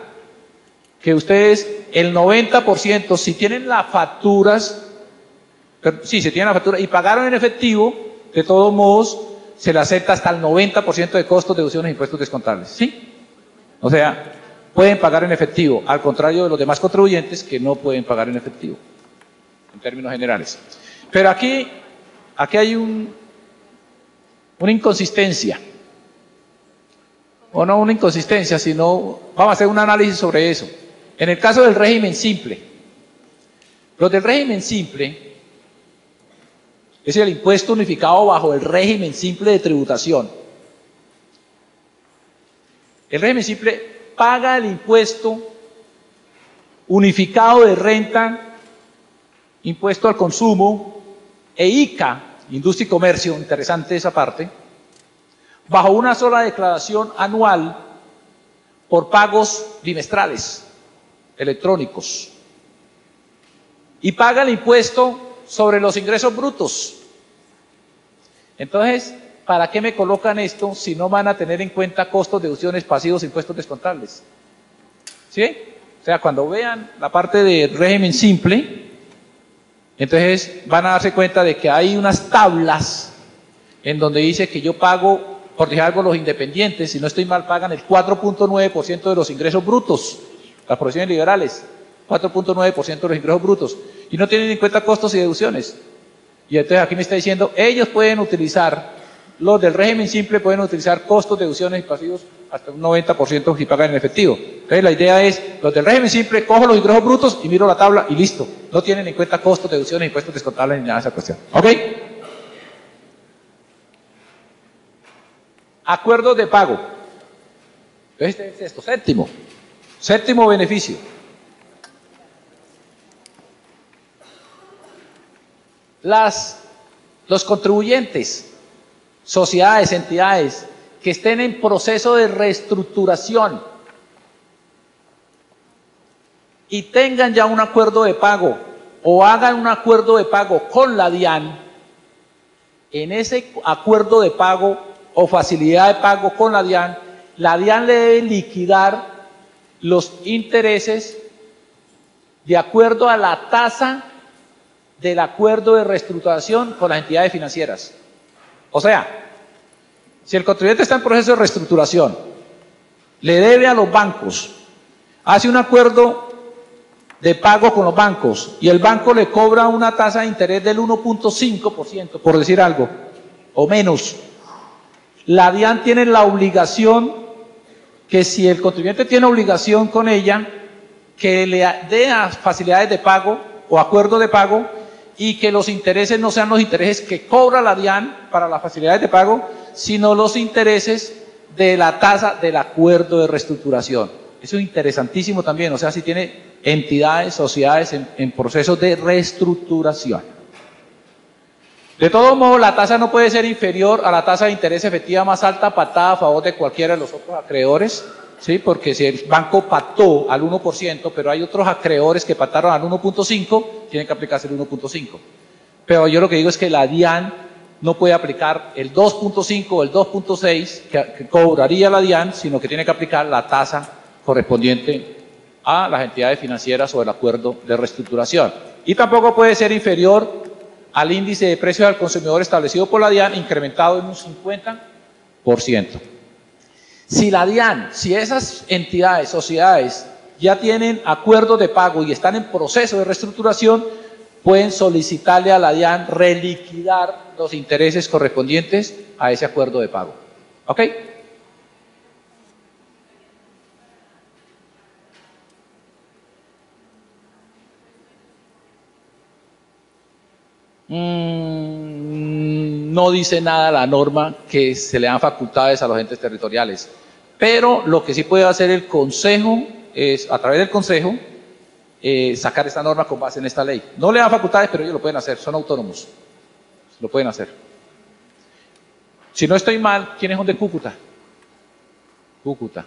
Que ustedes, el 90%, si tienen las facturas, sí, si tienen la factura y pagaron en efectivo, de todos modos, se le acepta hasta el 90% de costos, deducciones e impuestos descontables. ¿Sí? O sea, pueden pagar en efectivo, al contrario de los demás contribuyentes que no pueden pagar en efectivo, en términos generales. Pero aquí hay una inconsistencia. O no una inconsistencia, sino vamos a hacer un análisis sobre eso. En el caso del régimen simple, los del régimen simple, es el impuesto unificado bajo el régimen simple de tributación. El régimen simple paga el impuesto unificado de renta, impuesto al consumo e ICA, industria y comercio, interesante esa parte, bajo una sola declaración anual por pagos bimestrales electrónicos, y paga el impuesto sobre los ingresos brutos. Entonces, ¿para qué me colocan esto si no van a tener en cuenta costos, deducciones, pasivos, impuestos descontables? ¿Sí? O sea, cuando vean la parte del régimen simple, entonces van a darse cuenta de que hay unas tablas en donde dice que yo pago, por decir algo, los independientes, si no estoy mal, pagan el 4.9% de los ingresos brutos, las profesiones liberales, 4.9% de los ingresos brutos, y no tienen en cuenta costos y deducciones. Y entonces aquí me está diciendo, ellos pueden utilizar, los del régimen simple pueden utilizar costos, deducciones y pasivos hasta un 90% si pagan en efectivo. Entonces la idea es, los del régimen simple, cojo los ingresos brutos y miro la tabla y listo. No tienen en cuenta costos, deducciones, impuestos descontables ni nada de esa cuestión. ¿Ok? Acuerdos de pago. Este es esto, séptimo beneficio. Los contribuyentes, sociedades, entidades que estén en proceso de reestructuración y tengan ya un acuerdo de pago o hagan un acuerdo de pago con la DIAN, en ese acuerdo de pago o facilidad de pago con la DIAN le debe liquidar los intereses de acuerdo a la tasa del acuerdo de reestructuración con las entidades financieras. O sea, si el contribuyente está en proceso de reestructuración, le debe a los bancos, hace un acuerdo de pago con los bancos y el banco le cobra una tasa de interés del 1.5%, por decir algo, o menos, la DIAN tiene la obligación que si el contribuyente tiene obligación con ella, que le dé facilidades de pago o acuerdo de pago y que los intereses no sean los intereses que cobra la DIAN para las facilidades de pago, sino los intereses de la tasa del acuerdo de reestructuración. Eso es interesantísimo también, o sea, si tiene entidades, sociedades en procesos de reestructuración. De todos modos, la tasa no puede ser inferior a la tasa de interés efectiva más alta pactada a favor de cualquiera de los otros acreedores, ¿sí? Porque si el banco pactó al 1%, pero hay otros acreedores que pactaron al 1.5%, tienen que aplicarse el 1.5%. Pero yo lo que digo es que la DIAN no puede aplicar el 2.5 o el 2.6 que cobraría la DIAN, sino que tiene que aplicar la tasa correspondiente a las entidades financieras o el acuerdo de reestructuración. Y tampoco puede ser inferior al índice de precios al consumidor establecido por la DIAN, incrementado en un 50%. Si la DIAN, si esas entidades, sociedades, ya tienen acuerdos de pago y están en proceso de reestructuración, pueden solicitarle a la DIAN reliquidar los intereses correspondientes a ese acuerdo de pago. ¿Ok? No dice nada la norma que se le dan facultades a los entes territoriales, pero lo que sí puede hacer el Consejo es, a través del Consejo, sacar esta norma con base en esta ley. No le dan facultades, pero ellos lo pueden hacer, son autónomos, lo pueden hacer. Si no estoy mal, ¿quiénes son de Cúcuta? Cúcuta.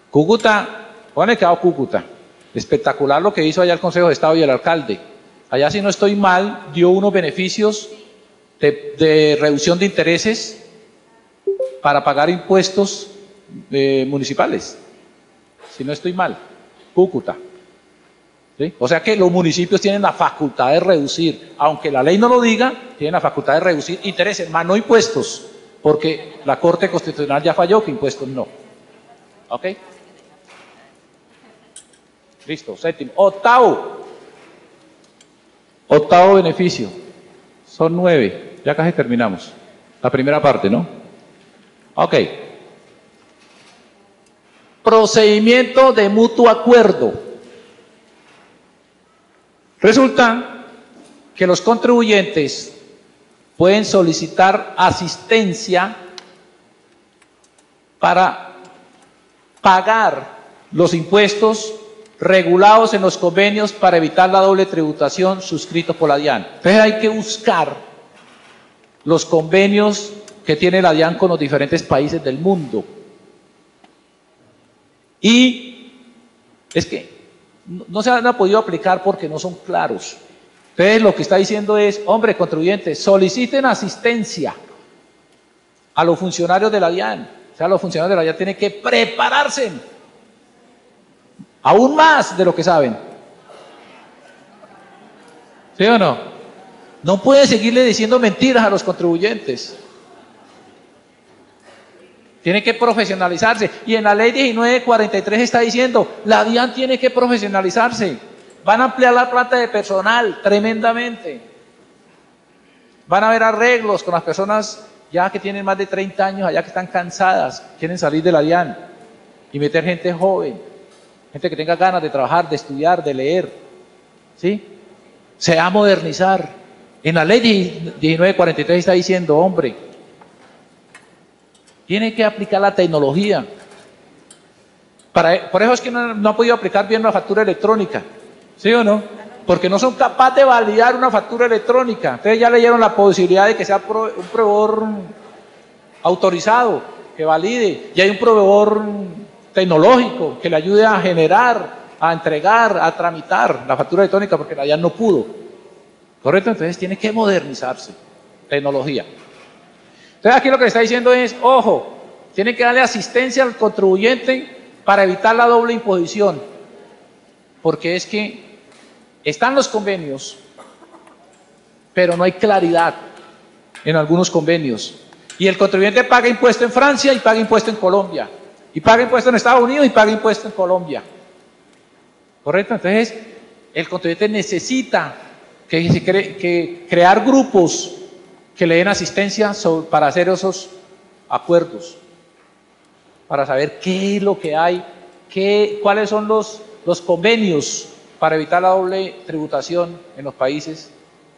Cúcuta, ¿dónde quedó Cúcuta? Espectacular lo que hizo allá el Consejo de Estado y el alcalde. Allá, si no estoy mal, dio unos beneficios de reducción de intereses para pagar impuestos municipales. Si no estoy mal, Cúcuta. ¿Sí? O sea que los municipios tienen la facultad de reducir, aunque la ley no lo diga, tienen la facultad de reducir intereses, más no impuestos, porque la Corte Constitucional ya falló que impuestos no. ¿Ok? Listo, séptimo. Octavo beneficio. Son 9. Ya casi terminamos. La primera parte, ¿no? Ok. Procedimiento de mutuo acuerdo. Resulta que los contribuyentes pueden solicitar asistencia para pagar los impuestos regulados en los convenios para evitar la doble tributación suscritos por la DIAN. Entonces hay que buscar los convenios que tiene la DIAN con los diferentes países del mundo. Y es que no se han podido aplicar porque no son claros. Entonces lo que está diciendo es, hombre, contribuyentes, soliciten asistencia a los funcionarios de la DIAN. O sea, los funcionarios de la DIAN tienen que prepararse aún más de lo que saben. ¿Sí o no? No pueden seguirle diciendo mentiras a los contribuyentes. Tiene que profesionalizarse. Y en la ley 1943 está diciendo, la DIAN tiene que profesionalizarse. Van a ampliar la planta de personal tremendamente. Van a haber arreglos con las personas ya que tienen más de 30 años, allá que están cansadas, quieren salir de la DIAN y meter gente joven, gente que tenga ganas de trabajar, de estudiar, de leer. ¿Sí? Se va a modernizar. En la ley 1943 está diciendo, hombre, tiene que aplicar la tecnología. Por eso es que no ha podido aplicar bien la factura electrónica. ¿Sí o no? Porque no son capaces de validar una factura electrónica. Ustedes ya leyeron la posibilidad de que sea un proveedor autorizado, que valide. Y hay un proveedor tecnológico que le ayude a generar, a entregar, a tramitar la factura electrónica, porque la DIAN no pudo. ¿Correcto? Entonces tiene que modernizarse. Tecnología. Entonces aquí lo que le está diciendo es, ojo, tiene que darle asistencia al contribuyente para evitar la doble imposición. Porque es que están los convenios, pero no hay claridad en algunos convenios. Y el contribuyente paga impuesto en Francia y paga impuesto en Colombia. Y paga impuesto en Estados Unidos y paga impuesto en Colombia. ¿Correcto? Entonces, el contribuyente necesita crear grupos que le den asistencia para hacer esos acuerdos, para saber qué es lo que hay, cuáles son los convenios para evitar la doble tributación en los países,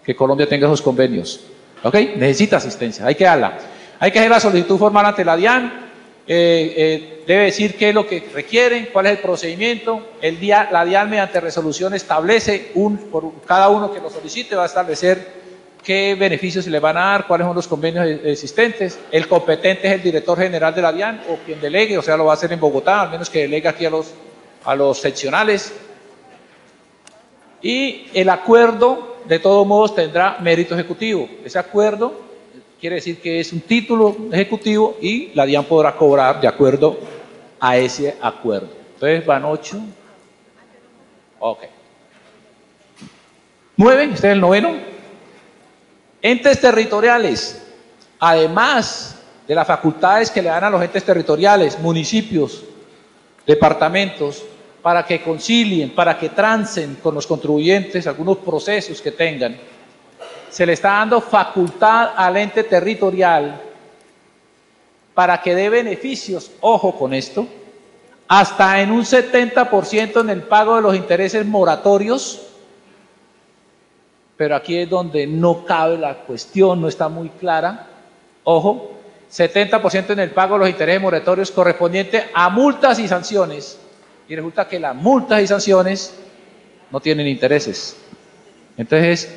que Colombia tenga esos convenios. ¿Ok? Necesita asistencia, hay que darla. Hay que hacer la solicitud formal ante la DIAN, debe decir qué es lo que requieren, cuál es el procedimiento. La DIAN mediante resolución establece, por cada uno que lo solicite va a establecer qué beneficios se le van a dar, cuáles son los convenios existentes. El competente es el director general de la DIAN o quien delegue, o sea, lo va a hacer en Bogotá, al menos que delegue aquí a los seccionales. Y el acuerdo, de todos modos, tendrá mérito ejecutivo. Ese acuerdo quiere decir que es un título ejecutivo y la DIAN podrá cobrar de acuerdo a ese acuerdo. Entonces van 8. Ok. 9, este es el noveno. Entes territoriales, además de las facultades que le dan a los entes territoriales, municipios, departamentos, para que concilien, para que trancen con los contribuyentes algunos procesos que tengan, se le está dando facultad al ente territorial para que dé beneficios, ojo con esto, hasta en un 70% en el pago de los intereses moratorios pero aquí es donde no cabe la cuestión, no está muy clara. Ojo, 70% en el pago de los intereses moratorios correspondientes a multas y sanciones. Y resulta que las multas y sanciones no tienen intereses. Entonces,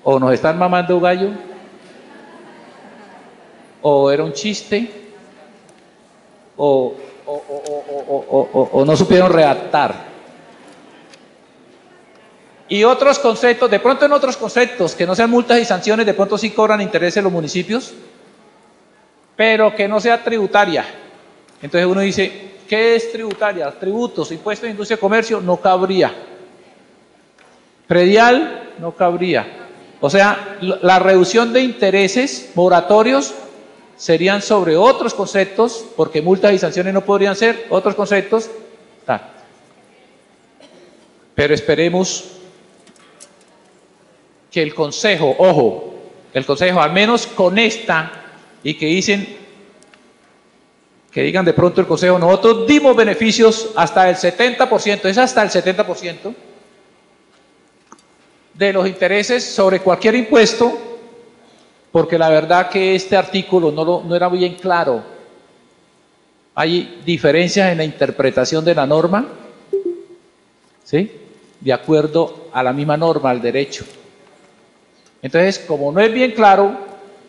o nos están mamando gallo, o era un chiste, o no supieron redactar. Y otros conceptos, de pronto en otros conceptos que no sean multas y sanciones, de pronto sí cobran intereses los municipios, pero que no sea tributaria. Entonces uno dice, ¿qué es tributaria? Tributos, impuestos de industria y comercio, no cabría. Predial, no cabría. O sea, la reducción de intereses moratorios serían sobre otros conceptos, porque multas y sanciones no podrían ser otros conceptos. Pero esperemos que el Consejo, ojo, el Consejo al menos con esta, y que digan de pronto el Consejo, nosotros dimos beneficios hasta el 70%, es hasta el 70% de los intereses sobre cualquier impuesto, porque la verdad que este artículo no era bien claro. Hay diferencias en la interpretación de la norma, ¿sí? De acuerdo a la misma norma, al derecho. Entonces, como no es bien claro,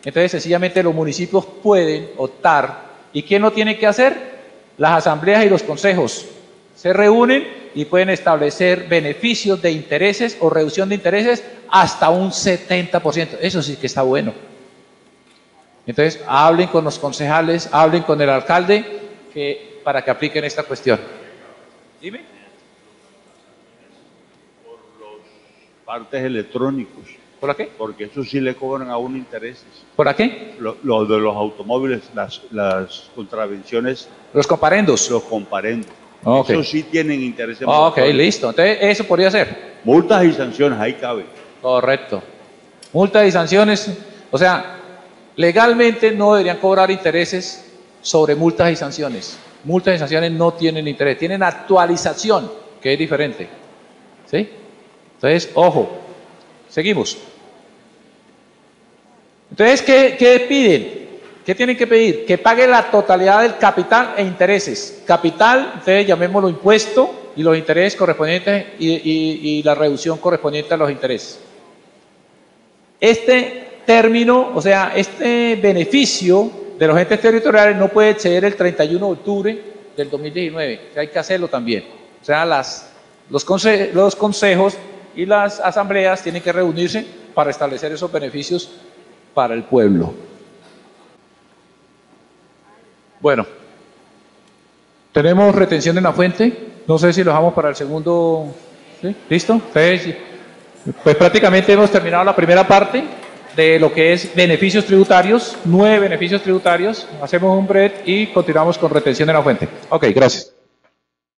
entonces sencillamente los municipios pueden optar. ¿Y quién lo tiene que hacer? Las asambleas y los consejos. Se reúnen y pueden establecer beneficios de intereses o reducción de intereses hasta un 70%. Eso sí que está bueno. Entonces, hablen con los concejales, hablen con el alcalde para que apliquen esta cuestión. Dime. Por los partes electrónicos. ¿Por qué? Porque eso sí le cobran a uno intereses. ¿Por qué? Lo de los automóviles, las contravenciones. Los comparendos. Los comparendos. Okay. Eso sí tienen intereses. Ok, listo. Entonces, eso podría ser. Multas y sanciones, ahí cabe. Correcto. Multas y sanciones, o sea, legalmente no deberían cobrar intereses sobre multas y sanciones. Multas y sanciones no tienen interés, tienen actualización, que es diferente. ¿Sí? Entonces, ojo, seguimos. Entonces, ¿qué piden? ¿Qué tienen que pedir? Que pague la totalidad del capital e intereses. Capital, entonces llamémoslo impuesto, y los intereses correspondientes y la reducción correspondiente a los intereses. Este término, o sea, este beneficio de los entes territoriales no puede exceder el 31 de octubre del 2019. O sea, hay que hacerlo también. O sea, los consejos y las asambleas tienen que reunirse para establecer esos beneficios para el pueblo. Bueno, tenemos retención en la fuente. No sé si lo dejamos para el segundo. ¿Sí? ¿Listo? Entonces, pues prácticamente hemos terminado la primera parte de lo que es beneficios tributarios, 9 beneficios tributarios. Hacemos un break y continuamos con retención en la fuente. Ok, gracias.